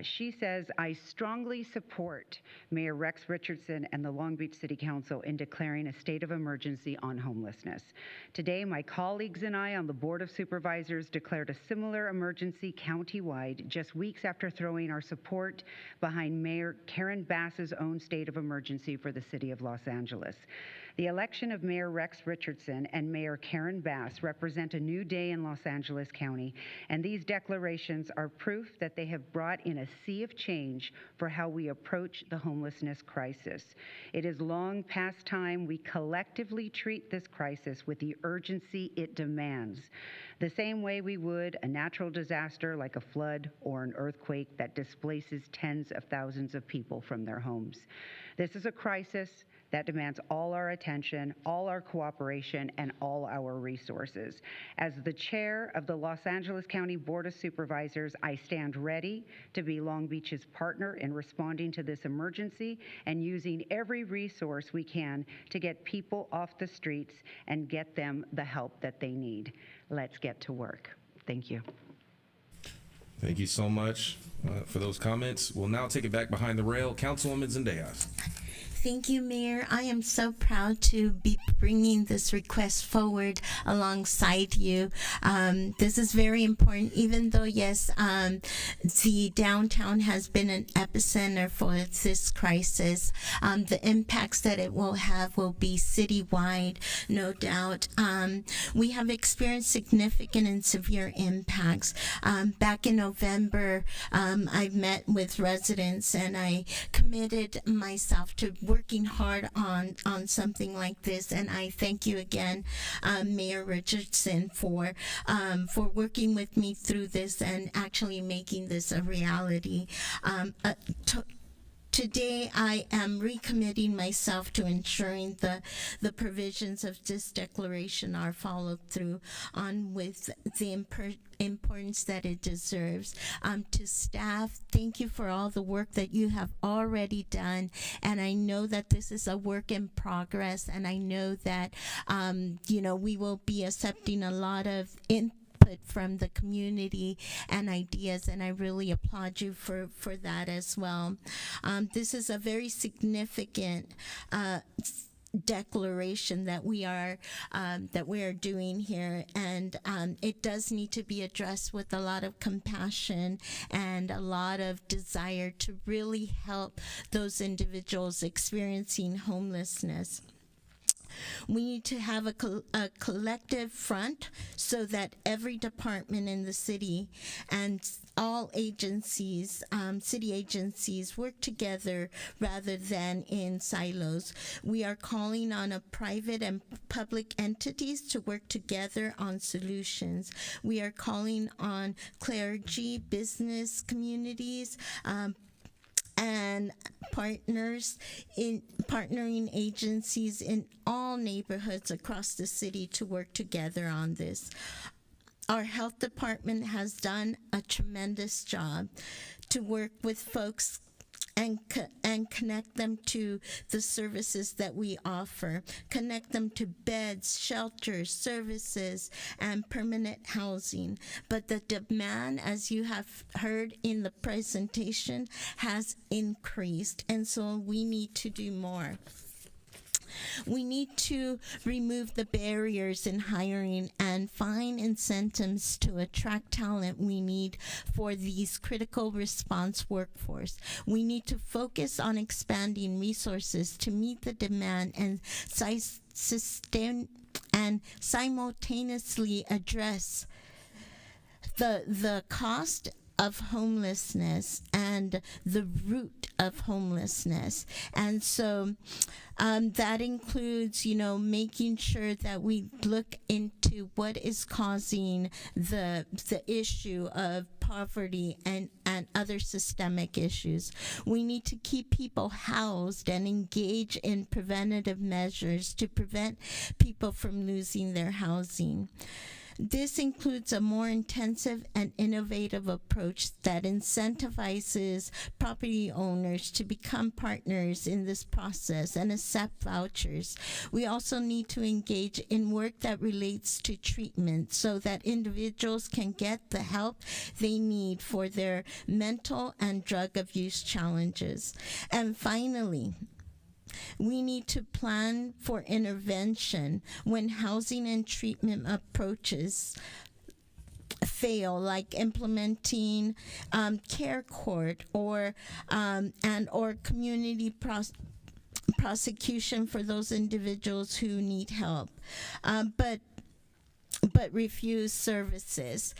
She says, I strongly support Mayor Rex Richardson and the Long Beach City Council in declaring a state of emergency on homelessness. Today, my colleagues and I on the Board of Supervisors declared a similar emergency countywide just weeks after throwing our support behind Mayor Karen Bass's own state of emergency for the city of Los Angeles. The election of Mayor Rex Richardson and Mayor Karen Bass represent a new day in Los Angeles County, and these declarations are proof that they have brought in a sea of change for how we approach the homelessness crisis. It is long past time we collectively treat this crisis with the urgency it demands, the same way we would a natural disaster like a flood or an earthquake that displaces tens of thousands of people from their homes. This is a crisis that demands all our attention, all our cooperation, and all our resources. As the chair of the Los Angeles County Board of Supervisors, I stand ready to be Long Beach's partner in responding to this emergency and using every resource we can to get people off the streets and get them the help that they need. Let's get to work. Thank you. Thank you so much for those comments. We'll now take it back behind the rail. Councilwoman Zendejas. Thank you, Mayor. I am so proud to be bringing this request forward alongside you. This is very important, even though, yes, the downtown has been an epicenter for this crisis. The impacts that it will have will be citywide, no doubt. We have experienced significant and severe impacts. Back in November, I met with residents and I committed myself to working hard on something like this, and I thank you again, Mayor Richardson, for working with me through this and actually making this a reality. Today, I am recommitting myself to ensuring the provisions of this declaration are followed through on with the importance that it deserves. To staff, thank you for all the work that you have already done. And I know that this is a work in progress. And I know that, we will be accepting a lot of input from the community and ideas, and I really applaud you for that as well. This is a very significant declaration that we are doing here, and it does need to be addressed with a lot of compassion and a lot of desire to really help those individuals experiencing homelessness. We need to have a collective front so that every department in the city and all agencies, city agencies, work together rather than in silos. We are calling on a private and public entities to work together on solutions. We are calling on clergy, business communities, and partnering agencies in all neighborhoods across the city to work together on this. Our health department has done a tremendous job to work with folks and connect them to the services that we offer, connect them to beds, shelters, services, and permanent housing. But the demand, as you have heard in the presentation, has increased, and so we need to do more. We need to remove the barriers in hiring and find incentives to attract talent we need for these critical response workforce. We need to focus on expanding resources to meet the demand and sustain and simultaneously address the cost of homelessness and the root of homelessness. And so that includes, making sure that we look into what is causing the issue of poverty and other systemic issues. We need to keep people housed and engage in preventative measures to prevent people from losing their housing. This includes a more intensive and innovative approach that incentivizes property owners to become partners in this process and accept vouchers. We also need to engage in work that relates to treatment so that individuals can get the help they need for their mental and drug abuse challenges. And finally, we need to plan for intervention when housing and treatment approaches fail, like implementing care court or community prosecution for those individuals who need help, but refuse services.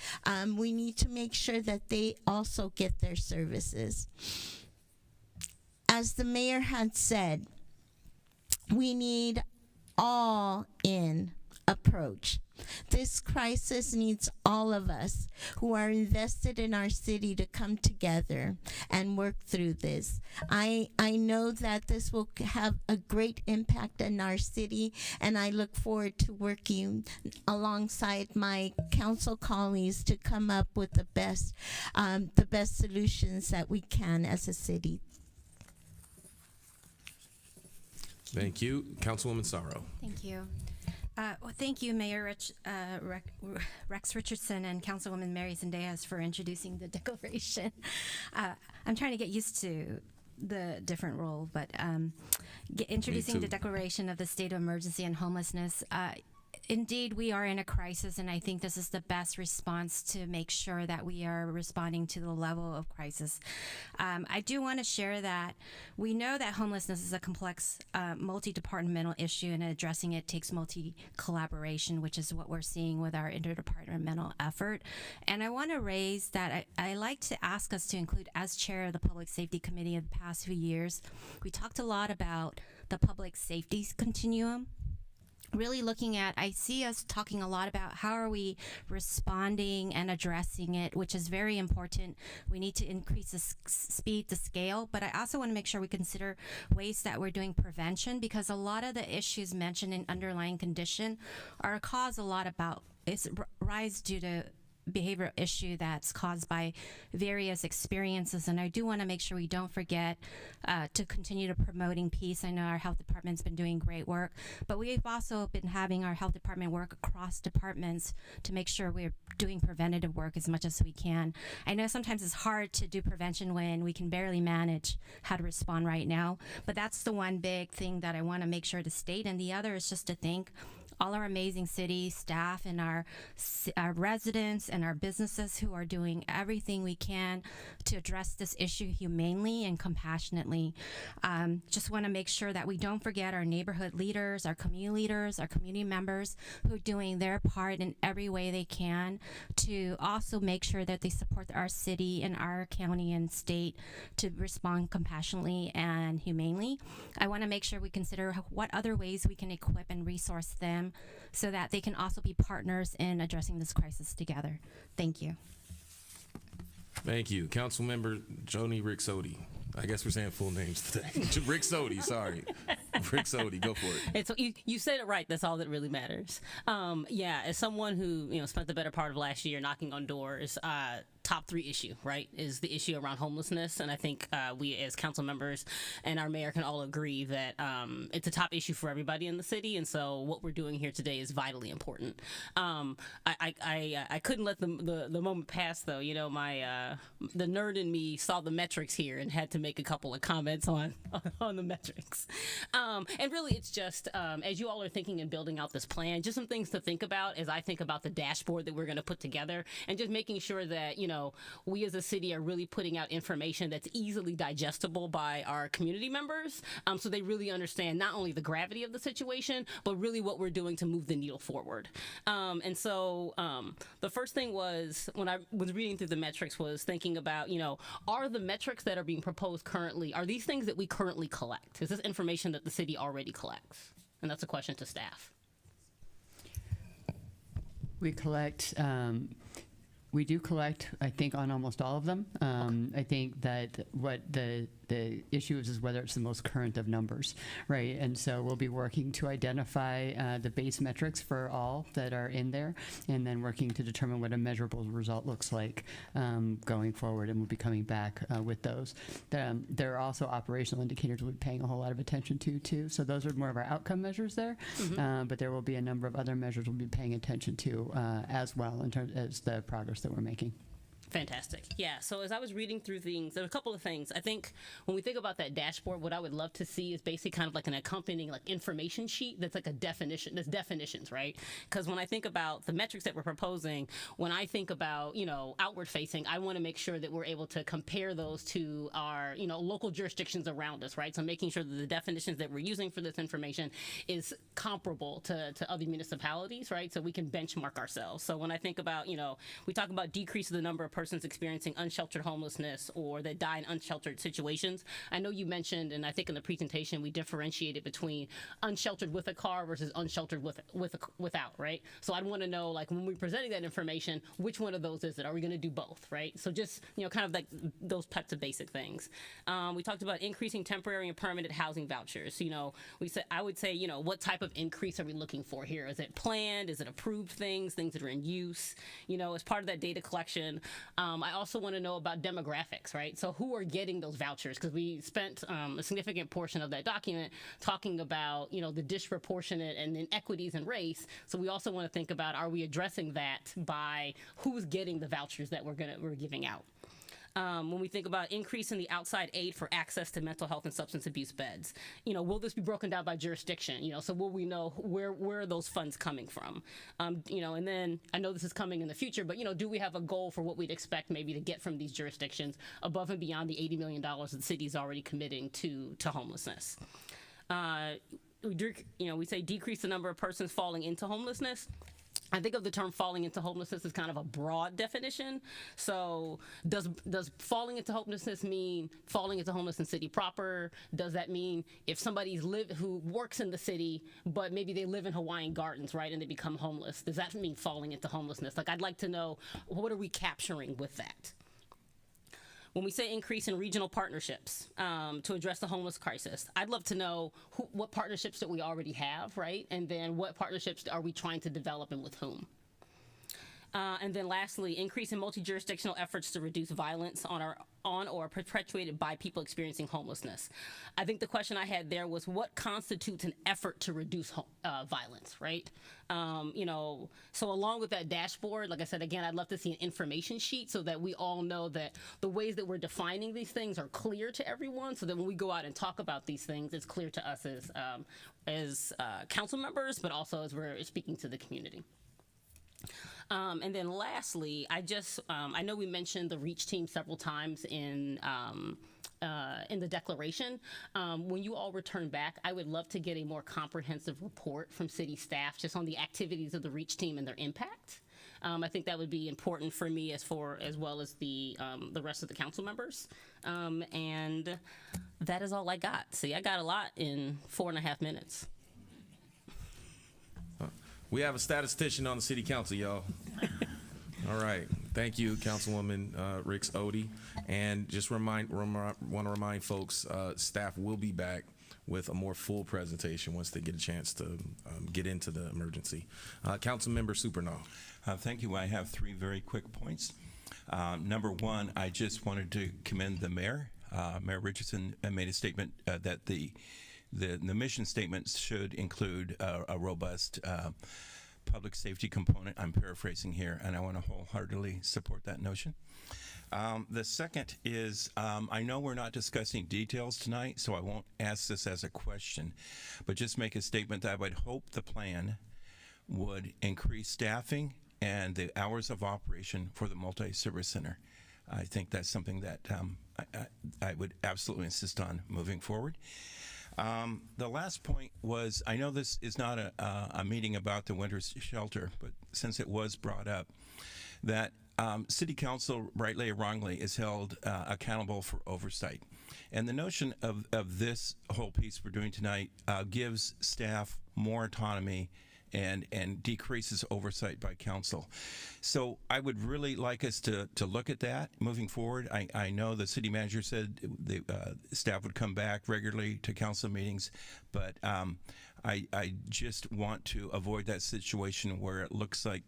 We need to make sure that they also get their services. As the mayor had said, we need all-in approach. This crisis needs all of us who are invested in our city to come together and work through this. I know that this will have a great impact in our city, and I look forward to working alongside my council colleagues to come up with the best solutions that we can as a city. Thank you. Councilwoman Sorrow. Thank you. Well, thank you, Mayor Rex Richardson and Councilwoman Mary Zendejas for introducing the declaration. I'm trying to get used to the different role, but introducing the declaration of the state of emergency and homelessness. Indeed, we are in a crisis, and I think this is the best response to make sure that we are responding to the level of crisis. I do want to share that we know that homelessness is a complex, multi-departmental issue, and addressing it takes multi-collaboration, which is what we're seeing with our interdepartmental effort. And I want to raise that I like to ask us to include, as chair of the Public Safety Committee of the past few years, we talked a lot about the public safety continuum. Really looking at, I see us talking a lot about how are we responding and addressing it, which is very important. We need to increase the speed, the scale, but I also want to make sure we consider ways that we're doing prevention, because a lot of the issues mentioned in underlying condition are caused a lot about, it's rise due to behavioral issue that's caused by various experiences, and I do want to make sure we don't forget to continue to promoting peace. I know our health department's been doing great work, but we've also been having our health department work across departments to make sure we're doing preventative work as much as we can. I know sometimes it's hard to do prevention when we can barely manage how to respond right now, but that's the one big thing that I want to make sure to state, and the other is just to thank all our amazing city staff and our residents and our businesses who are doing everything we can to address this issue humanely and compassionately. Just want to make sure that we don't forget our neighborhood leaders, our community members who are doing their part in every way they can to also make sure that they support our city and our county and state to respond compassionately and humanely. I want to make sure we consider what other ways we can equip and resource them so that they can also be partners in addressing this crisis together. Thank you. Thank you. Councilmember Joni Rixote. I guess we're saying full names today. Rick Sody, sorry. Rick Sody, go for it. You said it right. That's all that really matters. As someone who spent the better part of last year knocking on doors, top 3 issue, right, is the issue around homelessness. And I think we as council members and our mayor can all agree that it's a top issue for everybody in the city. And so what we're doing here today is vitally important. I couldn't let the moment pass, though. The nerd in me saw the metrics here and had to make a couple of comments on the metrics. And really, it's just, as you all are thinking and building out this plan, just some things to think about as I think about the dashboard that we're going to put together, and just making sure that, we as a city are really putting out information that's easily digestible by our community members, so they really understand not only the gravity of the situation, but really what we're doing to move the needle forward. And so the first thing was, when I was reading through the metrics, was thinking about, are the metrics that are being proposed currently, are these things that we currently collect? Is this information that the city already collects? And that's a question to staff. We do collect, I think, on almost all of them. I think that what the issue is whether it's the most current of numbers, right? And so we'll be working to identify the base metrics for all that are in there, and then working to determine what a measurable result looks like going forward, and we'll be coming back with those. There are also operational indicators we'll be paying a whole lot of attention to, too. So those are more of our outcome measures there, but there will be a number of other measures we'll be paying attention to as well in terms as the progress that we're making. Fantastic. Yeah. So as I was reading through things, there are a couple of things. I think when we think about that dashboard, what I would love to see is basically kind of like an accompanying like information sheet that's like a definition. That's definitions, right? Because when I think about the metrics that we're proposing, when I think about outward facing, I want to make sure that we're able to compare those to our local jurisdictions around us, right? So making sure that the definitions that we're using for this information is comparable to other municipalities, right? So we can benchmark ourselves. So when I think about we talk about decrease of the number of persons experiencing unsheltered homelessness or that die in unsheltered situations. I know you mentioned, and I think in the presentation we differentiated between unsheltered with a car versus unsheltered without, right? So I'd want to know, like, when we're presenting that information, which one of those is it? Are we going to do both, right? So just kind of like those types of basic things. We talked about increasing temporary and permanent housing vouchers. I would say what type of increase are we looking for here? Is it planned? Is it approved things that are in use? As part of that data collection. I also want to know about demographics, right? So who are getting those vouchers? Because we spent a significant portion of that document talking about, the disproportionate and inequities in race. So we also want to think about, are we addressing that by who's getting the vouchers that we're giving out? When we think about increasing the outside aid for access to mental health and substance abuse beds, will this be broken down by jurisdiction? So will we know where are those funds coming from? And then I know this is coming in the future, but do we have a goal for what we'd expect maybe to get from these jurisdictions above and beyond the $80 million that the city is already committing to homelessness? We say decrease the number of persons falling into homelessness. I think of the term falling into homelessness as kind of a broad definition. So does falling into homelessness mean falling into homelessness in city proper? Does that mean if somebody's who works in the city, but maybe they live in Hawaiian Gardens, right, and they become homeless? Does that mean falling into homelessness? Like, I'd like to know, what are we capturing with that? When we say increase in regional partnerships to address the homeless crisis, I'd love to know what partnerships that we already have, right? And then what partnerships are we trying to develop and with whom? And then lastly, increase in multi-jurisdictional efforts to reduce violence on or perpetuated by people experiencing homelessness. I think the question I had there was, what constitutes an effort to reduce violence, right? So along with that dashboard, like I said, again, I'd love to see an information sheet so that we all know that the ways that we're defining these things are clear to everyone, so that when we go out and talk about these things, it's clear to us as council members, but also as we're speaking to the community. And then lastly, I know we mentioned the REACH team several times in the declaration. When you all return back, I would love to get a more comprehensive report from city staff just on the activities of the REACH team and their impact. I think that would be important for me as well as the rest of the council members. And that is all I got. See, I got a lot in 4.5 minutes. We have a statistician on the city council, y'all. All right. Thank you, Councilwoman Ricks Odie. And just want to remind folks, staff will be back with a more full presentation once they get a chance to get into the emergency. Councilmember Supernaw. Thank you. I have 3 very quick points. Number 1, I just wanted to commend the mayor. Mayor Richardson made a statement that the mission statements should include a robust public safety component. I'm paraphrasing here, and I want to wholeheartedly support that notion. The second is, I know we're not discussing details tonight, so I won't ask this as a question, but just make a statement that I would hope the plan would increase staffing and the hours of operation for the multi-service center. I think that's something that I would absolutely insist on moving forward. The last point was, I know this is not a meeting about the winter shelter, but since it was brought up, that City Council, rightly or wrongly, is held accountable for oversight. And the notion of this whole piece we're doing tonight gives staff more autonomy and decreases oversight by council. So I would really like us to look at that moving forward. I know the city manager said the staff would come back regularly to council meetings, but I just want to avoid that situation where it looks like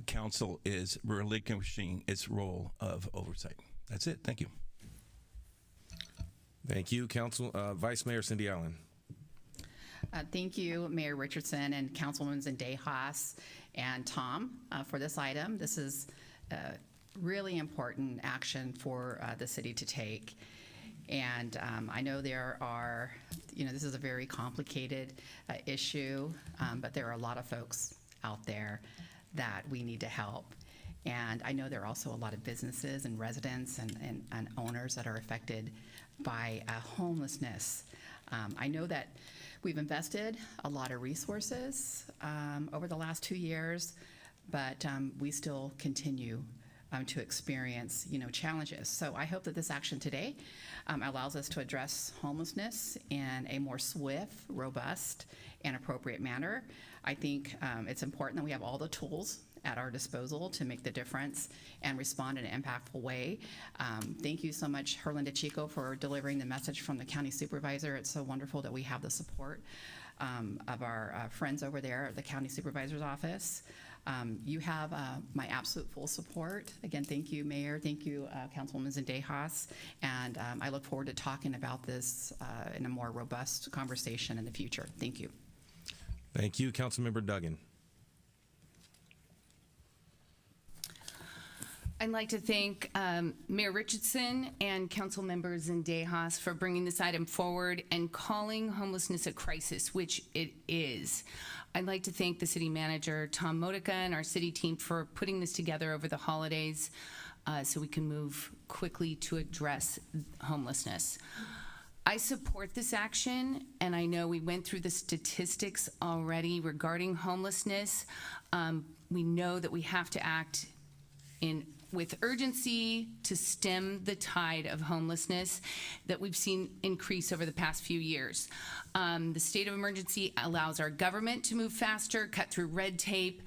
council is relinquishing its role of oversight. That's it. Thank you. Thank you, Vice Mayor Cindy Allen. Thank you, Mayor Richardson and Councilwoman Zendaya Haas and Tom for this item. This is really important action for the city to take. And I know there are, this is a very complicated issue, but there are a lot of folks out there that we need to help. And I know there are also a lot of businesses and residents and owners that are affected by homelessness. I know that we've invested a lot of resources over the last 2 years, but we still continue to experience, challenges. So I hope that this action today allows us to address homelessness in a more swift, robust, and appropriate manner. I think it's important that we have all the tools at our disposal to make the difference and respond in an impactful way. Thank you so much, Herlinda Chico, for delivering the message from the county supervisor. It's so wonderful that we have the support of our friends over there at the county supervisor's office. You have my absolute full support. Again, thank you, Mayor. Thank you, Councilwoman Zendejas. And I look forward to talking about this in a more robust conversation in the future. Thank you. Thank you, Councilmember Duggan. I'd like to thank Mayor Richardson and Council members Zendejas for bringing this item forward and calling homelessness a crisis, which it is. I'd like to thank the city manager, Tom Modica, and our city team for putting this together over the holidays so we can move quickly to address homelessness. I support this action, and I know we went through the statistics already regarding homelessness. We know that we have to act with urgency to stem the tide of homelessness that we've seen increase over the past few years. The state of emergency allows our government to move faster, cut through red tape,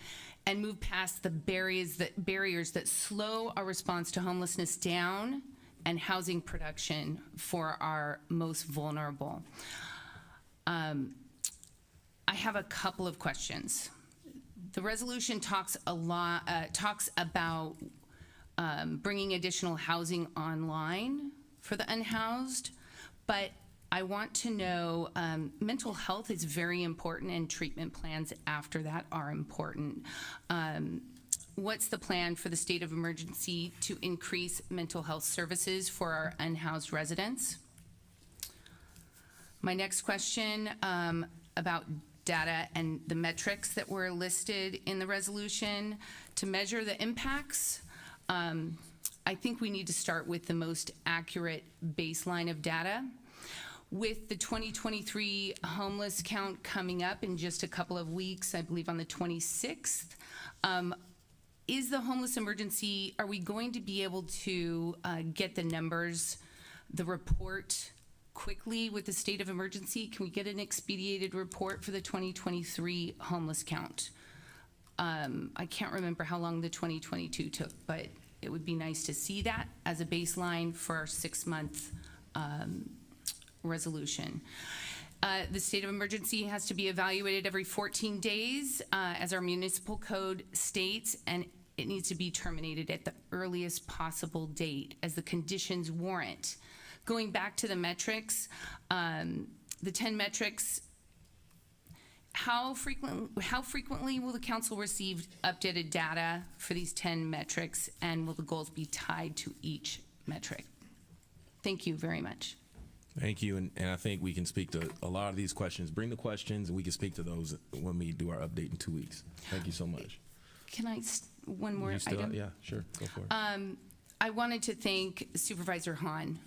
and move past the barriers that slow our response to homelessness down and housing production for our most vulnerable. I have a couple of questions. The resolution talks about bringing additional housing online for the unhoused, but I want to know, mental health is very important and treatment plans after that are important. What's the plan for the state of emergency to increase mental health services for our unhoused residents? My next question about data and the metrics that were listed in the resolution to measure the impacts. I think we need to start with the most accurate baseline of data. With the 2023 homeless count coming up in just a couple of weeks, I believe on the 26th, is the homeless emergency, are we going to be able to get the numbers, the report quickly with the state of emergency? Can we get an expedited report for the 2023 homeless count? I can't remember how long the 2022 took, but it would be nice to see that as a baseline for our 6-month resolution. The state of emergency has to be evaluated every 14 days as our municipal code states, and it needs to be terminated at the earliest possible date as the conditions warrant. Going back to the metrics, the 10 metrics, how frequently will the council receive updated data for these 10 metrics, and will the goals be tied to each metric? Thank you very much. Thank you, and I think we can speak to a lot of these questions. Bring the questions, and we can speak to those when we do our update in 2 weeks. Thank you so much. Can I, one more item? Yeah, sure, go for it. I wanted to thank Supervisor Hahn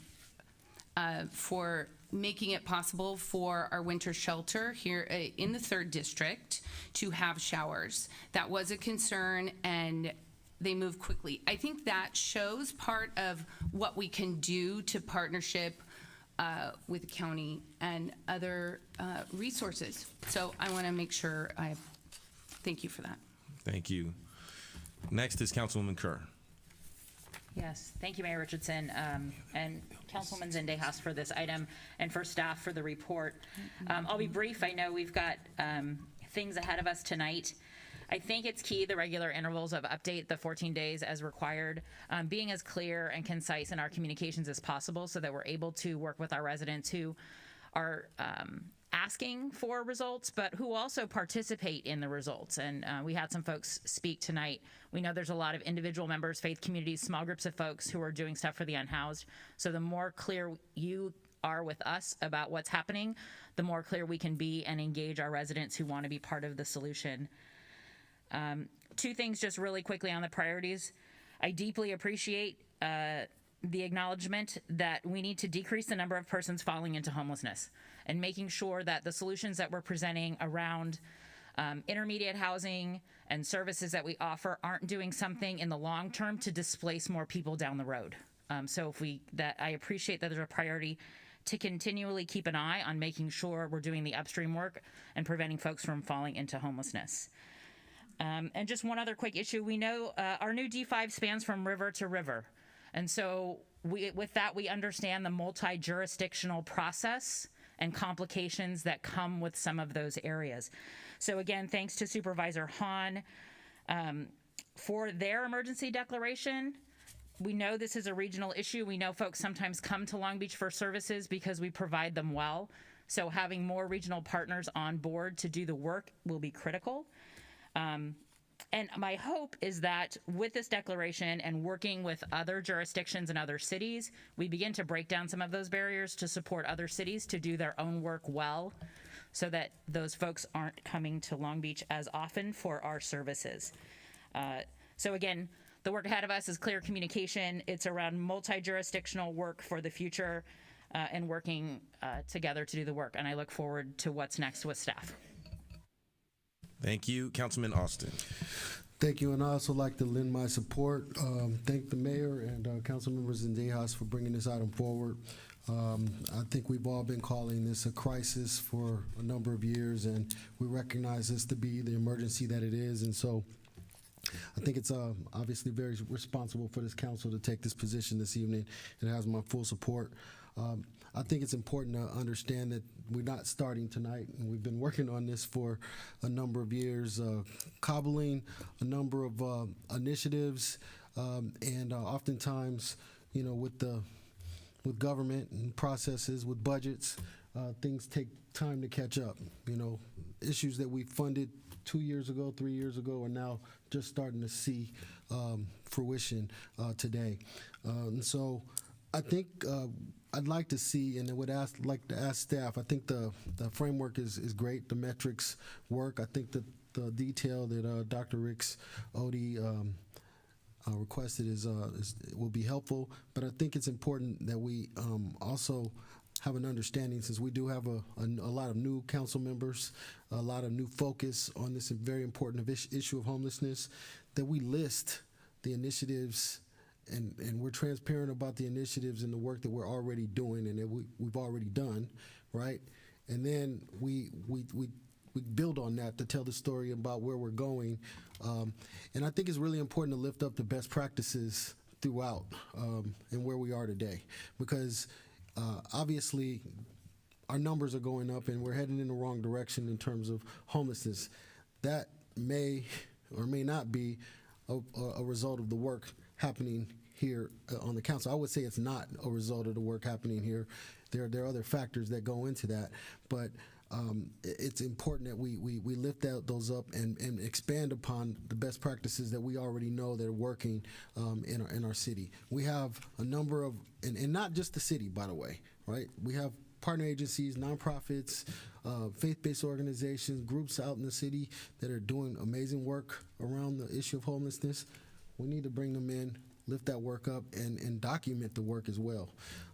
for making it possible for our winter shelter here in the 3rd District to have showers. That was a concern, and they moved quickly. I think that shows part of what we can do to partnership with the county and other resources. So I want to make sure I thank you for that. Thank you. Next is Councilwoman Kerr. Yes, thank you, Mayor Richardson, and Councilwoman Zendejas for this item, and for staff for the report. I'll be brief. I know we've got things ahead of us tonight. I think it's key the regular intervals of update, the 14 days as required, being as clear and concise in our communications as possible so that we're able to work with our residents who are asking for results, but who also participate in the results. And we had some folks speak tonight. We know there's a lot of individual members, faith communities, small groups of folks who are doing stuff for the unhoused. So the more clear you are with us about what's happening, the more clear we can be and engage our residents who want to be part of the solution. Two things just really quickly on the priorities. I deeply appreciate the acknowledgement that we need to decrease the number of persons falling into homelessness and making sure that the solutions that we're presenting around intermediate housing and services that we offer aren't doing something in the long term to displace more people down the road. So I appreciate that there's a priority to continually keep an eye on making sure we're doing the upstream work and preventing folks from falling into homelessness. And just one other quick issue. We know our new D5 spans from river to river. And so with that, we understand the multi-jurisdictional process and complications that come with some of those areas. So again, thanks to Supervisor Hahn for their emergency declaration. We know this is a regional issue. We know folks sometimes come to Long Beach for services because we provide them well. So having more regional partners on board to do the work will be critical. And my hope is that with this declaration and working with other jurisdictions and other cities, we begin to break down some of those barriers to support other cities to do their own work well so that those folks aren't coming to Long Beach as often for our services. So again, the work ahead of us is clear communication. It's around multi-jurisdictional work for the future and working together to do the work. And I look forward to what's next with staff. Thank you. Councilman Austin. Thank you, and I also like to lend my support. Thank the mayor and council members in Dejas for bringing this item forward. I think we've all been calling this a crisis for a number of years, and we recognize this to be the emergency that it is. And so I think it's obviously very responsible for this council to take this position this evening. It has my full support. I think it's important to understand that we're not starting tonight, and we've been working on this for a number of years, cobbling a number of initiatives, and oftentimes, you know, with government and processes, with budgets, things take time to catch up. You know, issues that we funded 2 years ago, 3 years ago, are now just starting to see fruition today. And so I think I'd like to see, and I would like to ask staff, I think the framework is great, the metrics work. I think that the detail that Dr. Ricks Odie requested will be helpful, but I think it's important that we also have an understanding, since we do have a lot of new council members, a lot of new focus on this very important issue of homelessness, that we list the initiatives and we're transparent about the initiatives and the work that we're already doing and that we've already done, right? And then we build on that to tell the story about where we're going. And I think it's really important to lift up the best practices throughout and where we are today, because obviously our numbers are going up and we're heading in the wrong direction in terms of homelessness. That may or may not be a result of the work happening here on the council. I would say it's not a result of the work happening here. There are other factors that go into that, but it's important that we lift those up and expand upon the best practices that we already know that are working in our city. We have a number of, and not just the city, by the way, right? We have partner agencies, nonprofits, faith-based organizations, groups out in the city that are doing amazing work around the issue of homelessness. We need to bring them in, lift that work up, and document the work as well.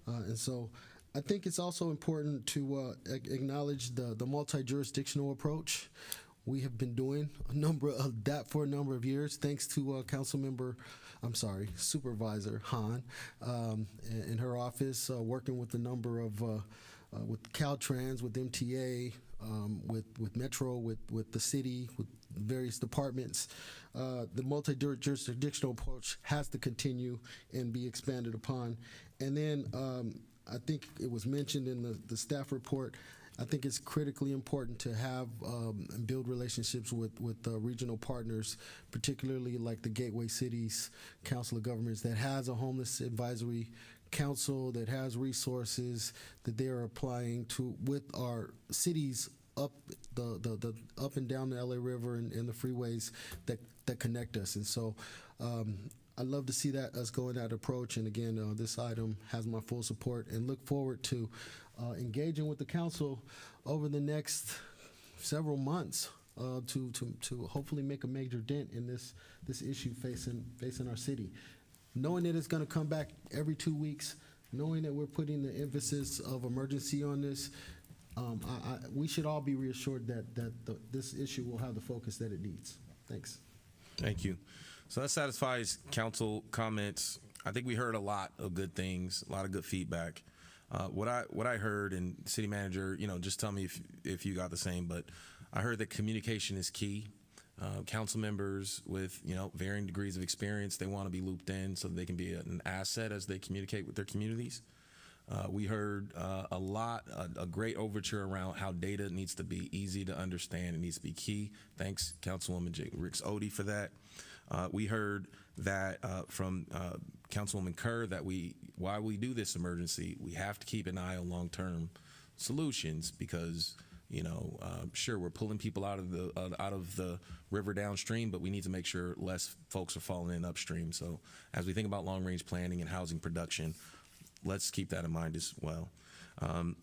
And so I think it's also important to acknowledge the multi-jurisdictional approach. We have been doing a number of that for a number of years, thanks to Supervisor Hahn in her office, working with a number of, with Caltrans, with MTA, with Metro, with the city, with various departments. The multi-jurisdictional approach has to continue and be expanded upon. And then I think it was mentioned in the staff report, I think it's critically important to have and build relationships with regional partners, particularly like the Gateway Cities Council of Governments that has a homeless advisory council that has resources that they are applying to with our cities up the up and down the LA River and the freeways that connect us. And so I love to see that us going that approach. And again, this item has my full support, and look forward to engaging with the council over the next several months to hopefully make a major dent in this issue facing our city. Knowing that it's going to come back every 2 weeks, knowing that we're putting the emphasis of emergency on this, we should all be reassured that this issue will have the focus that it needs. Thanks. Thank you. So that satisfies council comments. I think we heard a lot of good things, a lot of good feedback. What I heard, and city manager, just tell me if you got the same, but I heard that communication is key. Council members with varying degrees of experience, they want to be looped in so that they can be an asset as they communicate with their communities. We heard a great overture around how data needs to be easy to understand. It needs to be key. Thanks, Councilwoman Ricks Odie, for that. We heard that from Councilwoman Kerr that while we do this emergency, we have to keep an eye on long-term solutions because sure, we're pulling people out of the river downstream, but we need to make sure less folks are falling in upstream. So as we think about long-range planning and housing production, let's keep that in mind as well.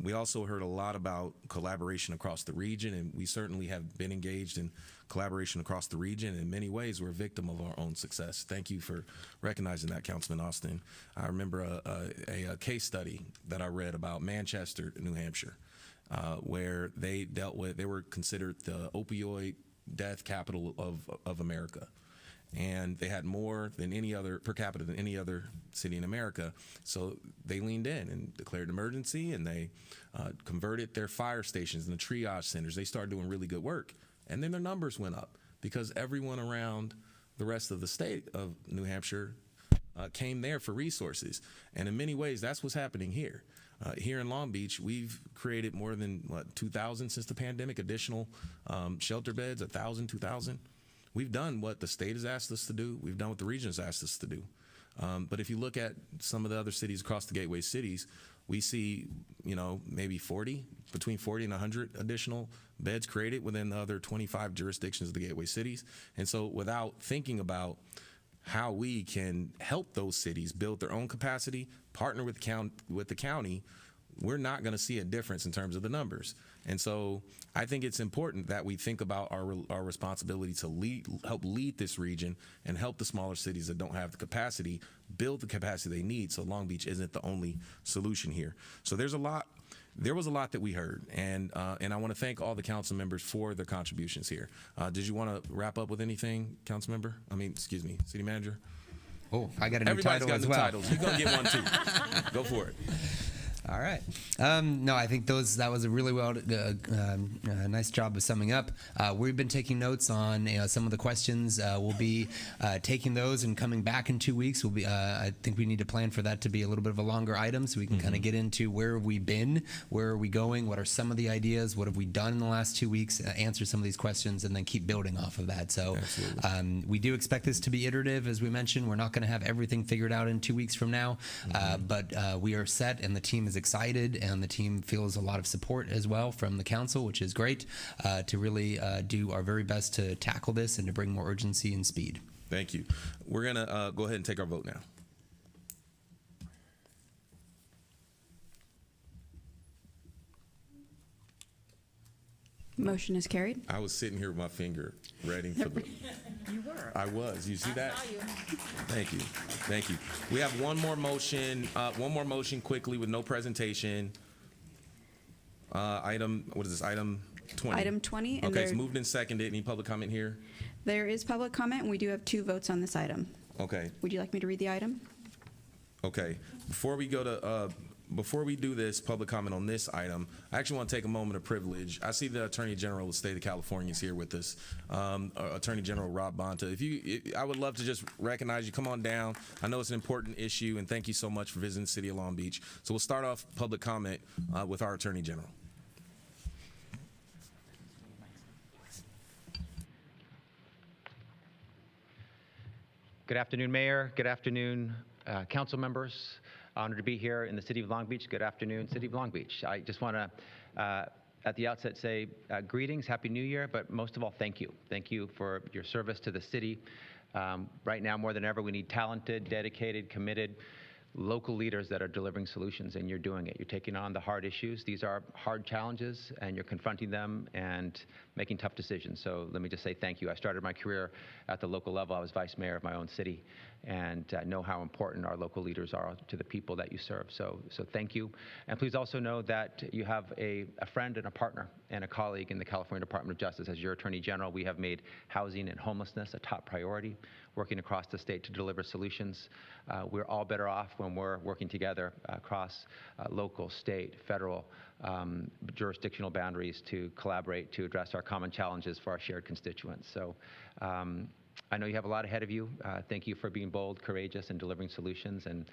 We also heard a lot about collaboration across the region, and we certainly have been engaged in collaboration across the region. In many ways, we're a victim of our own success. Thank you for recognizing that, Councilman Austin. I remember a case study that I read about Manchester, New Hampshire, where they were considered the opioid death capital of America. And they had more than any other per capita than any other city in America. So they leaned in and declared emergency, and they converted their fire stations and the triage centers. They started doing really good work. And then their numbers went up because everyone around the rest of the state of New Hampshire came there for resources. And in many ways, that's what's happening here. Here in Long Beach, we've created more than 2,000 since the pandemic, additional shelter beds, 1,000, 2,000. We've done what the state has asked us to do. We've done what the region has asked us to do. But if you look at some of the other cities across the gateway cities, we see, maybe between 40 and 100 additional beds created within the other 25 jurisdictions of the gateway cities. And so without thinking about how we can help those cities build their own capacity, partner with the county, we're not going to see a difference in terms of the numbers. And so I think it's important that we think about our responsibility to help lead this region and help the smaller cities that don't have the capacity build the capacity they need, so Long Beach isn't the only solution here. So there was a lot that we heard, and I want to thank all the council members for their contributions here. Did you want to wrap up with anything, council member? Excuse me, city manager? Oh, I got a new Everybody's title got as new well. titles. You're going to get one too. Go for it. All right. No, I think that was a really nice job of summing up. We've been taking notes on some of the questions. We'll be taking those and coming back in 2 weeks. I think we need to plan for that to be a little bit of a longer item so we can kind of get into where have we been, where are we going, what are some of the ideas, what have we done in the last 2 weeks, answer some of these questions, and then keep building off of that. So we do expect this to be iterative. As we mentioned, we're not going to have everything figured out in 2 weeks from now, but we are set, and the team is excited, and the team feels a lot of support as well from the council, which is great, to really do our very best to tackle this and to bring more urgency and speed. Thank you. We're going to go ahead and take our vote now. Motion is carried. I was sitting here with my finger ready for the... You were. I was. You see that? I saw you. Thank you. Thank you. We have one more motion quickly with no presentation. What is this? Item 20. Item 20. And Okay, it's moved and seconded. Any public comment here? There is public comment, and we do have 2 votes on this item. Okay. Would you like me to read the item? Okay. Before we do this public comment on this item, I actually want to take a moment of privilege. I see the Attorney General of the State of California is here with us, Attorney General Rob Bonta. I would love to just recognize you. Come on down. I know it's an important issue, and thank you so much for visiting the City of Long Beach. So we'll start off public comment with our Attorney General. Good afternoon, Mayor. Good afternoon, council members. Honored to be here in the city of Long Beach. Good afternoon, city of Long Beach. I just want to, at the outset, say greetings, Happy New Year, but most of all, thank you. Thank you for your service to the city. Right now, more than ever, we need talented, dedicated, committed local leaders that are delivering solutions, and you're doing it. You're taking on the hard issues. These are hard challenges, and you're confronting them and making tough decisions. So let me just say thank you. I started my career at the local level. I was vice mayor of my own city, and know how important our local leaders are to the people that you serve. So thank you. And please also know that you have a friend and a partner and a colleague in the California Department of Justice. As your Attorney General, we have made housing and homelessness a top priority, working across the state to deliver solutions. We're all better off when we're working together across local, state, federal, jurisdictional boundaries to collaborate to address our common challenges for our shared constituents. So I know you have a lot ahead of you. Thank you for being bold, courageous, and delivering solutions. And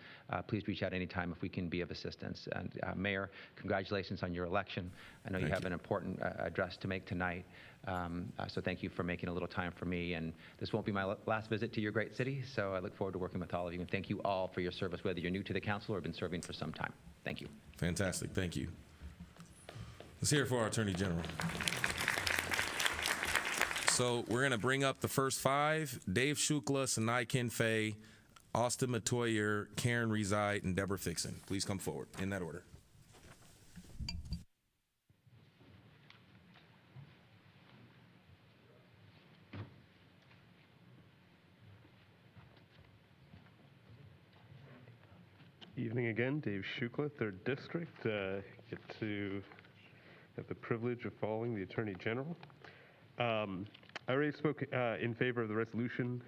please reach out anytime if we can be of assistance. And Mayor, congratulations on your election. I know you have an important address to make tonight. So thank you for making a little time for me. And this won't be my last visit to your great city. So I look forward to working with all of you. And thank you all for your service, whether you're new to the council or have been serving for some time. Thank you. Fantastic. Thank you. Let's hear it for our Attorney General. So we're going to bring up the first five: Dave Shukla, Sanai Kinfei, Austin Matoyer, Karen Reside, and Deborah Fixon. Please come forward in that order. Evening again, Dave Shukla, 3rd District. Get to have the privilege of following the Attorney General. I already spoke in favor of the resolution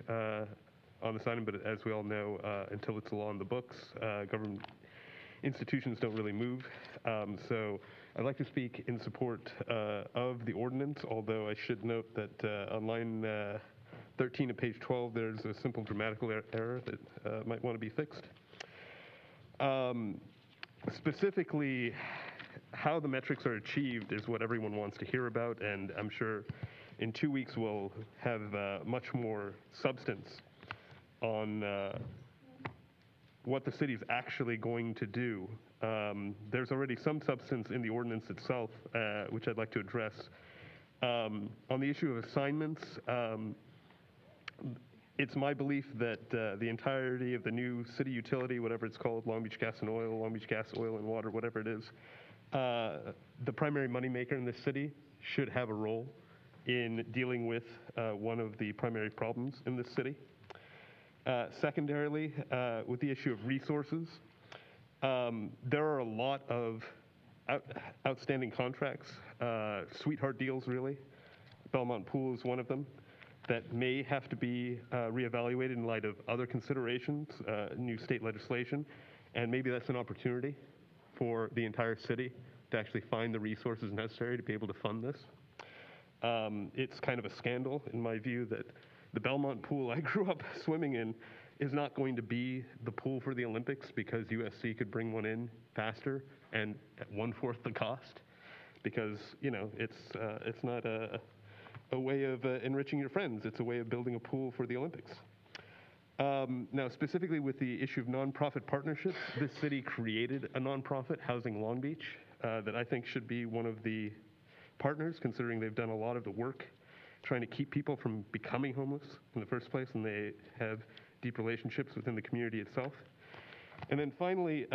on this item, but as we all know, until it's a law in the books, government institutions don't really move. So I'd like to speak in support of the ordinance, although I should note that on line 13 of page 12, there's a simple grammatical error that might want to be fixed. Specifically, how the metrics are achieved is what everyone wants to hear about, and I'm sure in 2 weeks we'll have much more substance on what the city's actually going to do. There's already some substance in the ordinance itself, which I'd like to address. On the issue of assignments, it's my belief that the entirety of the new city utility, whatever it's called, Long Beach Gas and Oil, Long Beach Gas, Oil and Water, whatever it is, the primary moneymaker in this city should have a role in dealing with one of the primary problems in this city. Secondarily, with the issue of resources, there are a lot of outstanding contracts, sweetheart deals really. Belmont Pool is one of them that may have to be reevaluated in light of other considerations, new state legislation, and maybe that's an opportunity for the entire city to actually find the resources necessary to be able to fund this. It's kind of a scandal, in my view, that the Belmont Pool I grew up swimming in is not going to be the pool for the Olympics because USC could bring one in faster and at 1/4 the cost, because it's not a way of enriching your friends. It's a way of building a pool for the Olympics. Now, specifically with the issue of nonprofit partnerships, this city created a nonprofit, Housing Long Beach, that I think should be one of the partners, considering they've done a lot of the work trying to keep people from becoming homeless in the first place, and they have deep relationships within the community itself. And then finally,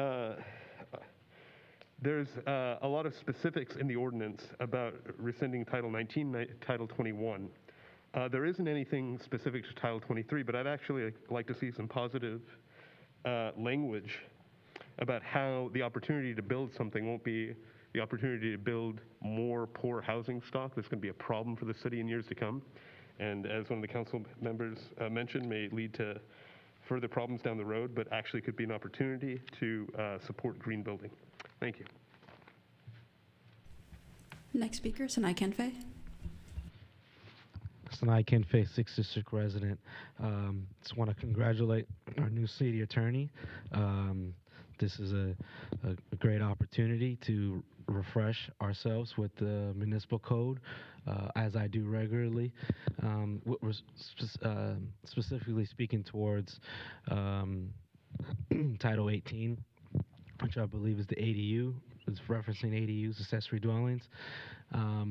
there's a lot of specifics in the ordinance about rescinding Title 19, Title 21. There isn't anything specific to Title 23, but I'd actually like to see some positive language about how the opportunity to build something won't be the opportunity to build more poor housing stock. That's going to be a problem for the city in years to come. And as one of the council members mentioned, may lead to further problems down the road, but actually could be an opportunity to support green building. Thank you. Next speaker, Sanai Kenfei. Sanai Kinfei, 6th District resident. Just want to congratulate our new city attorney. This is a great opportunity to refresh ourselves with the municipal code, as I do regularly. We're specifically speaking towards Title 18, which I believe is the ADU, is referencing ADUs, accessory dwellings. I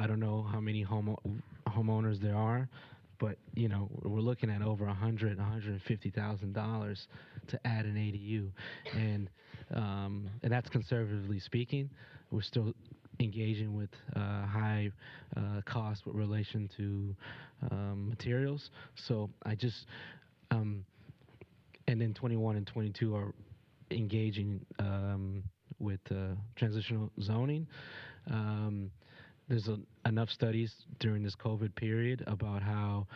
don't know how many homeowners there are, but we're looking at over $150,000 to add an ADU, and that's conservatively speaking. We're still engaging with high costs with relation to materials. So I just and then 21 and 22 are engaging with transitional zoning. There's enough studies during this COVID period about how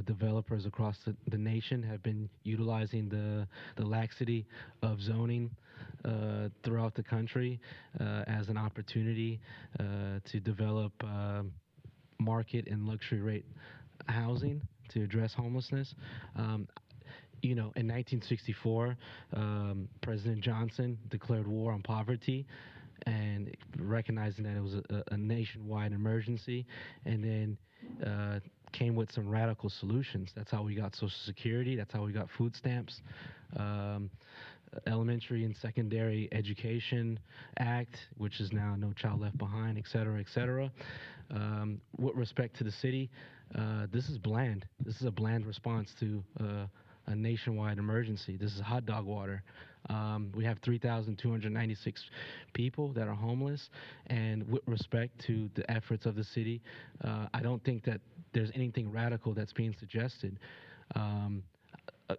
developers across the nation have been utilizing the laxity of zoning throughout the country as an opportunity to develop market and luxury rate housing to address homelessness. In 1964, President Johnson declared war on poverty, and recognizing that it was a nationwide emergency, and then came with some radical solutions. That's how we got Social Security. That's how we got food stamps, Elementary and Secondary Education Act, which is now No Child Left Behind, et cetera, et cetera. With respect to the city, this is bland. This is a bland response to a nationwide emergency. This is hot dog water. We have 3,296 people that are homeless, and with respect to the efforts of the city, I don't think that there's anything radical that's being suggested.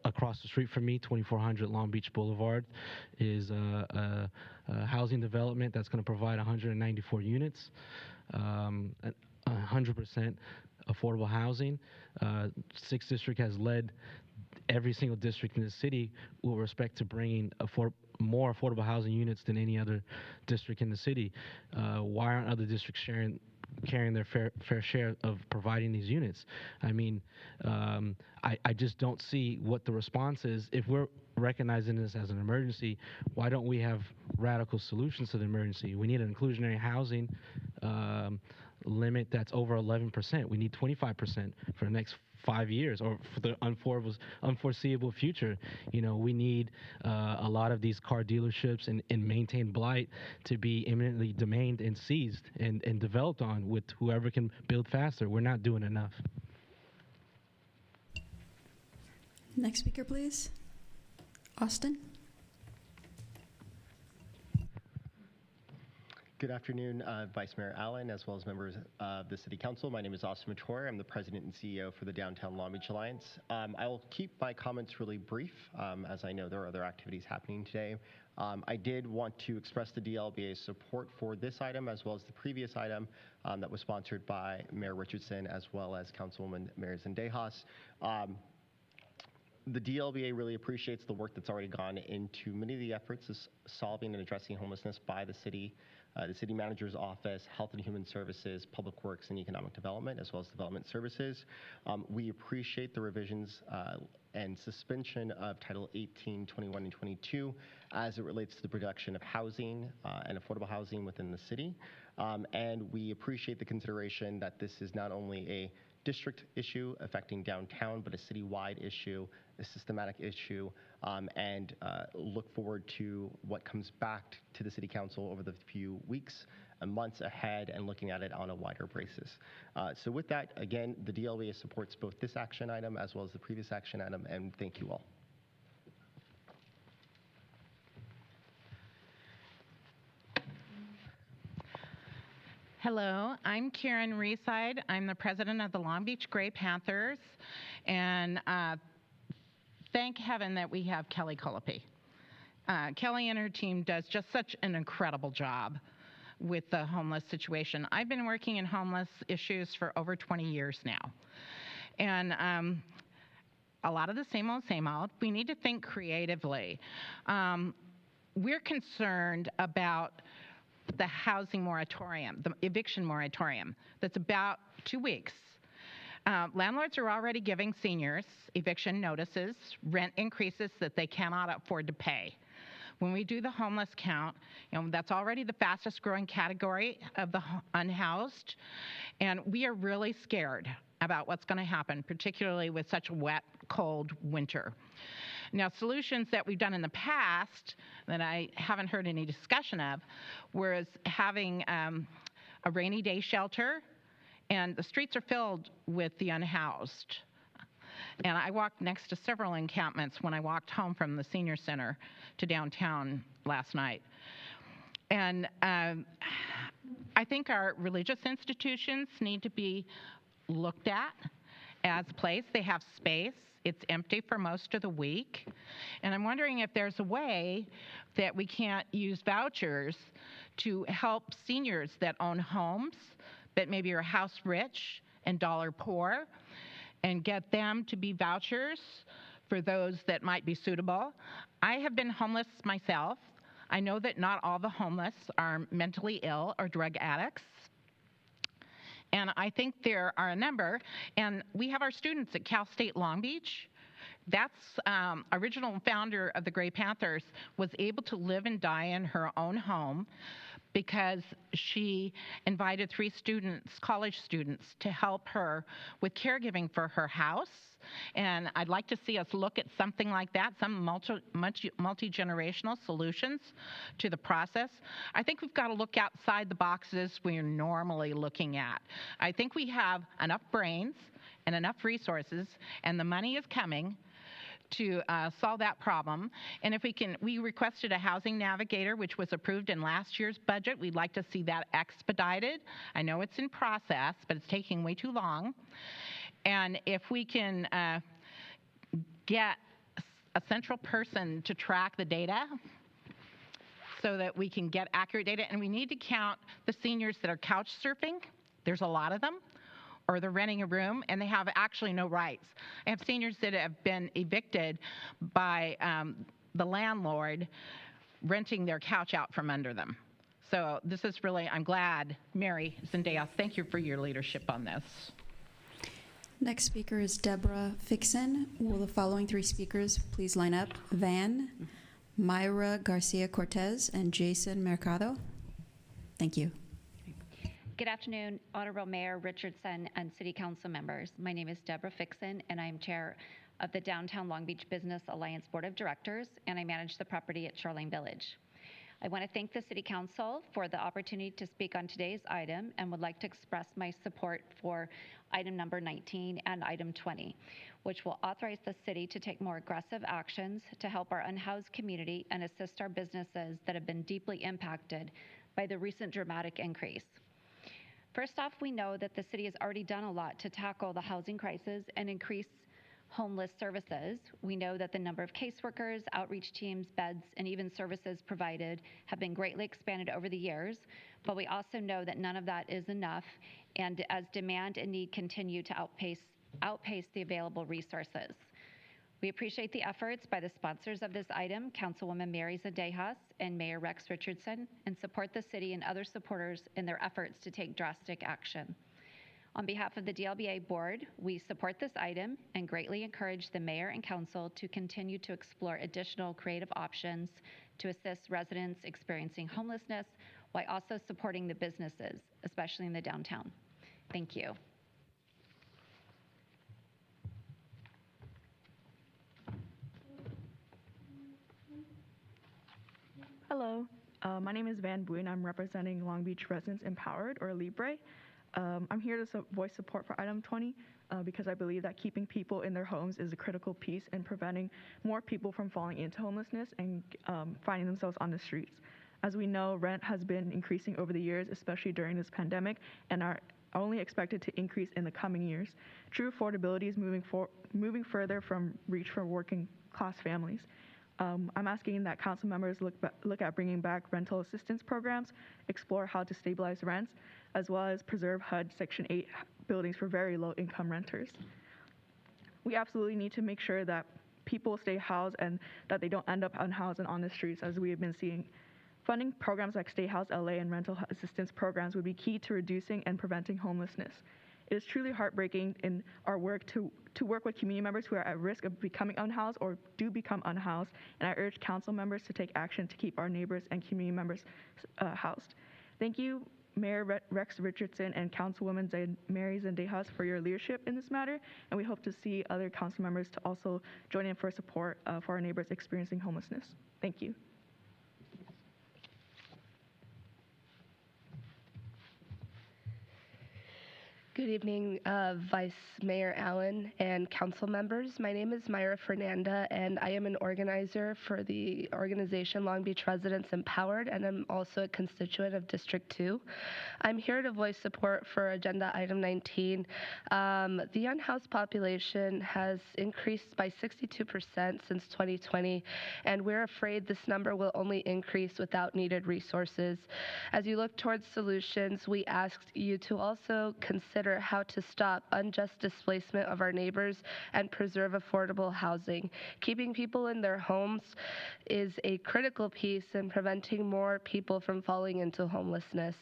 Across the street from me, 2400 Long Beach Boulevard, is a housing development that's going to provide 194 units, 100% affordable housing. 6th District has led every single district in the city with respect to bringing more affordable housing units than any other district in the city. Why aren't other districts carrying their fair share of providing these units? I mean, I just don't see what the response is. If we're recognizing this as an emergency, why don't we have radical solutions to the emergency? We need an inclusionary housing limit that's over 11%. We need 25% for the next 5 years, or for the unforeseeable future. We need a lot of these car dealerships and maintained blight to be imminently domained and seized and developed on with whoever can build faster. We're not doing enough. Next speaker, please. Austin. Good afternoon, Vice Mayor Allen, as well as members of the City Council. My name is Austin Mator. I'm the President and CEO for the Downtown Long Beach Alliance. I will keep my comments really brief, as I know there are other activities happening today. I did want to express the DLBA's support for this item, as well as the previous item that was sponsored by Mayor Richardson, as well as Councilwoman Mary Zendejas. The DLBA really appreciates the work that's already gone into many of the efforts of solving and addressing homelessness by the city manager's office, Health and Human Services, Public Works and Economic Development, as well as Development Services. We appreciate the revisions and suspension of Title 18, 21, and 22 as it relates to the production of housing and affordable housing within the city. And we appreciate the consideration that this is not only a district issue affecting downtown, but a citywide issue, a systematic issue, and look forward to what comes back to the City Council over the few weeks and months ahead, and looking at it on a wider basis. So with that, again, the DLBA supports both this action item as well as the previous action item, and thank you all. Hello, I'm Karen Reside. I'm the president of the Long Beach Gray Panthers, and thank heaven that we have Kelly Colapi. Kelly and her team does just such an incredible job with the homeless situation. I've been working in homeless issues for over 20 years now, and a lot of the same old. We need to think creatively. We're concerned about the housing moratorium, the eviction moratorium, that's about 2 weeks. Landlords are already giving seniors eviction notices, rent increases that they cannot afford to pay. When we do the homeless count, that's already the fastest growing category of the unhoused, and we are really scared about what's going to happen, particularly with such a wet, cold winter. Now, solutions that we've done in the past that I haven't heard any discussion of was having a rainy day shelter, and the streets are filled with the unhoused. And I walked next to several encampments when I walked home from the senior center to downtown last night. And I think our religious institutions need to be looked at as a place. They have space. It's empty for most of the week. And I'm wondering if there's a way that we can't use vouchers to help seniors that own homes, that maybe are house rich and dollar poor, and get them to be vouchers for those that might be suitable. I have been homeless myself. I know that not all the homeless are mentally ill or drug addicts. And I think there are a number, and we have our students at Cal State Long Beach. That's original founder of the Gray Panthers was able to live and die in her own home because she invited 3 students, college students, to help her with caregiving for her house. And I'd like to see us look at something like that, some multi-generational solutions to the process. I think we've got to look outside the boxes we're normally looking at. I think we have enough brains and enough resources, and the money is coming to solve that problem. And if we requested a housing navigator, which was approved in last year's budget. We'd like to see that expedited. I know it's in process, but it's taking way too long. And if we can get a central person to track the data so that we can get accurate data, and we need to count the seniors that are couch surfing. There's a lot of them. Or they're renting a room and they have actually no rights. I have seniors that have been evicted by the landlord renting their couch out from under them. So this is really, I'm glad, Mary Zendaya, thank you for your leadership on this. Next speaker is Deborah Fixon. Will the following 3 speakers please line up? Van, Myra Garcia-Cortez, and Jason Mercado. Thank you. Good afternoon, Honorable Mayor Richardson and City Council members. My name is Deborah Fixon, and I'm Chair of the Downtown Long Beach Business Alliance Board of Directors, and I manage the property at Shoreline Village. I want to thank the City Council for the opportunity to speak on today's item and would like to express my support for item number 19 and item 20, which will authorize the city to take more aggressive actions to help our unhoused community and assist our businesses that have been deeply impacted by the recent dramatic increase. First off, we know that the city has already done a lot to tackle the housing crisis and increase homeless services. We know that the number of caseworkers, outreach teams, beds, and even services provided have been greatly expanded over the years, but we also know that none of that is enough, and as demand and need continue to outpace the available resources. We appreciate the efforts by the sponsors of this item, Councilwoman Mary Zendaya and Mayor Rex Richardson, and support the city and other supporters in their efforts to take drastic action. On behalf of the DLBA board, we support this item and greatly encourage the mayor and council to continue to explore additional creative options to assist residents experiencing homelessness while also supporting the businesses, especially in the downtown. Thank you. Hello, my name is Van Boone. I'm representing Long Beach Residents Empowered, or Libre. I'm here to voice support for item 20 because I believe that keeping people in their homes is a critical piece in preventing more people from falling into homelessness and finding themselves on the streets. As we know, rent has been increasing over the years, especially during this pandemic, and are only expected to increase in the coming years. True affordability is moving further from reach for working class families. I'm asking that council members look at bringing back rental assistance programs, explore how to stabilize rents, as well as preserve HUD Section 8 buildings for very low income renters. We absolutely need to make sure that people stay housed and that they don't end up unhoused and on the streets, as we have been seeing. Funding programs like Stay Housed LA and rental assistance programs would be key to reducing and preventing homelessness. It is truly heartbreaking in our work to work with community members who are at risk of becoming unhoused or do become unhoused, and I urge council members to take action to keep our neighbors and community members housed. Thank you, Mayor Rex Richardson and Councilwoman Mary Zendejas for your leadership in this matter, and we hope to see other council members to also join in for support for our neighbors experiencing homelessness. Thank you. Good evening, Vice Mayor Allen and council members. My name is Myra Fernanda, and I am an organizer for the organization Long Beach Residents Empowered, and I'm also a constituent of District 2. I'm here to voice support for Agenda Item 19. The unhoused population has increased by 62% since 2020, and we're afraid this number will only increase without needed resources. As you look towards solutions, we asked you to also consider how to stop unjust displacement of our neighbors and preserve affordable housing. Keeping people in their homes is a critical piece in preventing more people from falling into homelessness.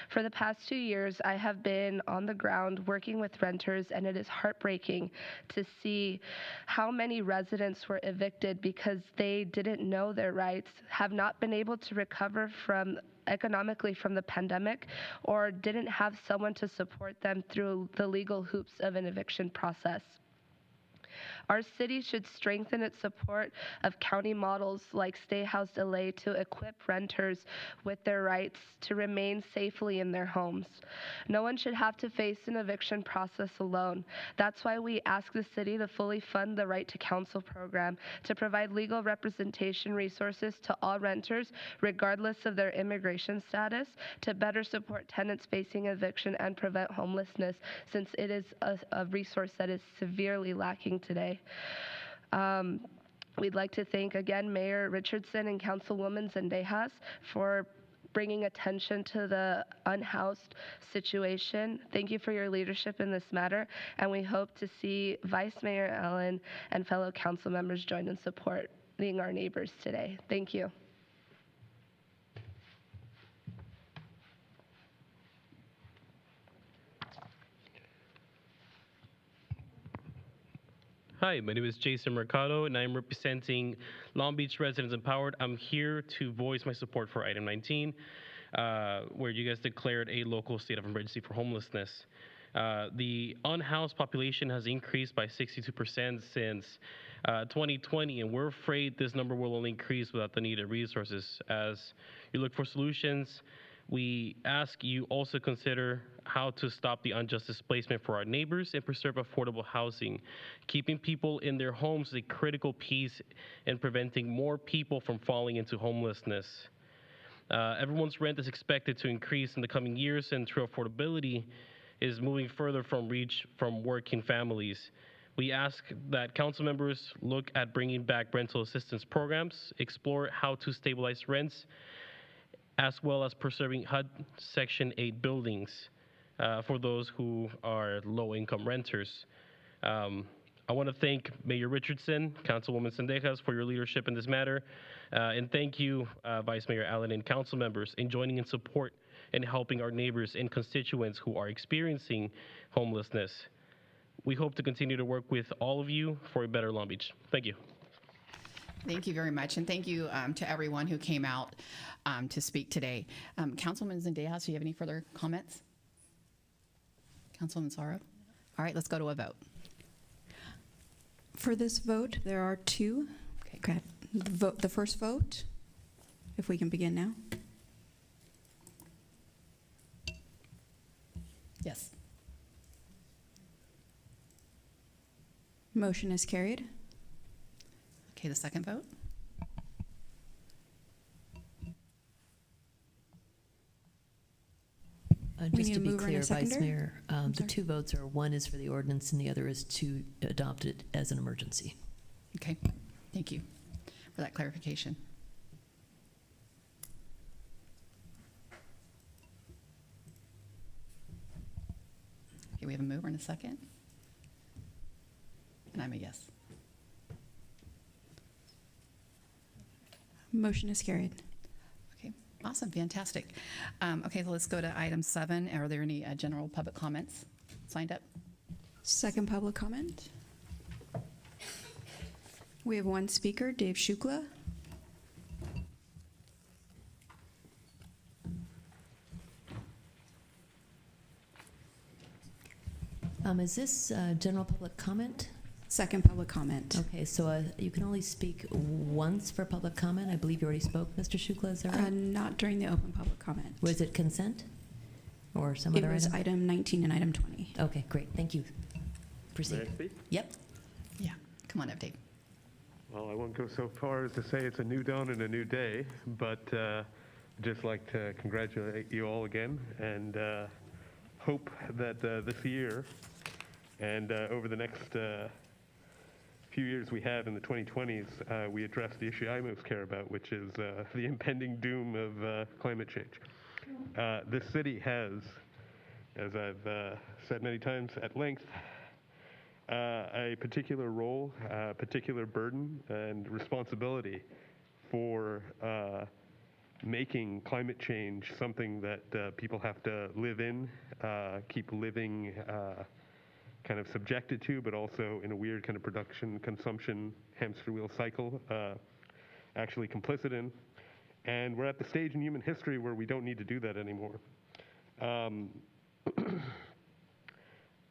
For the past 2 years, I have been on the ground working with renters, and it is heartbreaking to see how many residents were evicted because they didn't know their rights, have not been able to recover economically from the pandemic, or didn't have someone to support them through the legal hoops of an eviction process. Our city should strengthen its support of county models like Stay Housed LA to equip renters with their rights to remain safely in their homes. No one should have to face an eviction process alone. That's why we ask the city to fully fund the Right to Counsel program to provide legal representation resources to all renters, regardless of their immigration status, to better support tenants facing eviction and prevent homelessness, since it is a resource that is severely lacking today. We'd like to thank again Mayor Richardson and Councilwoman Zendejas for bringing attention to the unhoused situation. Thank you for your leadership in this matter, and we hope to see Vice Mayor Allen and fellow council members join in supporting our neighbors today. Thank you. Hi, my name is Jason Mercado, and I'm representing Long Beach Residents Empowered. I'm here to voice my support for item 19, where you guys declared a local state of emergency for homelessness. The unhoused population has increased by 62% since 2020, and we're afraid this number will only increase without the needed resources. As you look for solutions, we ask you also consider how to stop the unjust displacement for our neighbors and preserve affordable housing. Keeping people in their homes is a critical piece in preventing more people from falling into homelessness. Everyone's rent is expected to increase in the coming years, and true affordability is moving further from reach from working families. We ask that council members look at bringing back rental assistance programs, explore how to stabilize rents, as well as preserving HUD Section 8 buildings for those who are low-income renters. I want to thank Mayor Richardson, Councilwoman Zendejas for your leadership in this matter, and thank you, Vice Mayor Allen and council members, in joining in support and helping our neighbors and constituents who are experiencing homelessness. We hope to continue to work with all of you for a better Long Beach. Thank you. Thank you very much, and thank you to everyone who came out to speak today. Councilwoman Zendejas, do you have any further comments? Councilwoman Sorrow? All right, let's go to a vote. For this vote, there are two. Okay. The first vote, if we can begin now. Yes. Motion is carried. Okay, the second vote? Just to be clear, Vice Mayor, the two votes are, one is for the ordinance and the other is to adopt it as an emergency. Okay, thank you for that clarification. Okay, we have a mover and a second. And I'm a yes. Motion is carried. Okay, awesome, fantastic. Okay, so let's go to item 7. Are there any general public comments signed up? Second public comment. We have one speaker, Dave Shukla. Is this general public comment? Second public comment. Okay, so you can only speak once for public comment. I believe you already spoke, Mr. Shukla, is that right? Not during the open public comment. Was it consent or some It other was item? item 19 and item 20. Okay, great, thank you. Proceed. May I speak? Yep. Yeah, come on up, Dave. Well, I won't go so far as to say it's a new dawn and a new day, but I'd just like to congratulate you all again and hope that this year and over the next few years we have in the 2020s, we address the issue I most care about, which is the impending doom of climate change. This city has, as I've said many times at length, a particular role, a particular burden and responsibility for making climate change something that people have to live in, keep living kind of subjected to, but also in a weird kind of production, consumption, hamster wheel cycle, actually complicit in. And we're at the stage in human history where we don't need to do that anymore.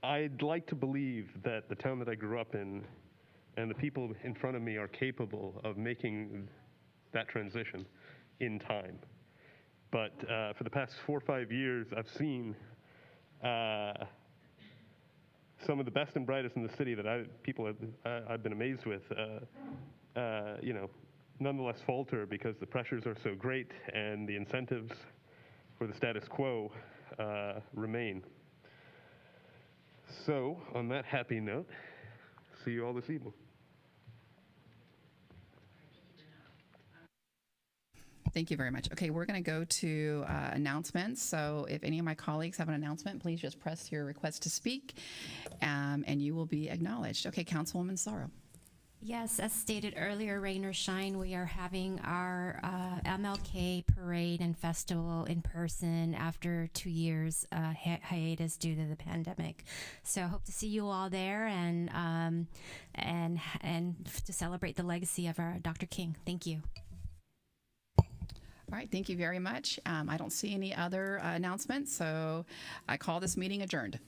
I'd like to believe that the town that I grew up in and the people in front of me are capable of making that transition in time. But for the past 4 or 5 years, I've seen some of the best and brightest in the city that I've been amazed with, nonetheless falter because the pressures are so great and the incentives for the status quo remain. So, on that happy note, see you all this evening. Thank you very much. Okay, we're going to go to announcements. So if any of my colleagues have an announcement, please just press your request to speak, and you will be acknowledged. Okay, Councilwoman Sorrow. Yes, as stated earlier, rain or shine, we are having our MLK parade and festival in person after 2 years hiatus due to the pandemic. So I hope to see you all there and to celebrate the legacy of our Dr. King. Thank you. All right, thank you very much. I don't see any other announcements, so I call this meeting adjourned.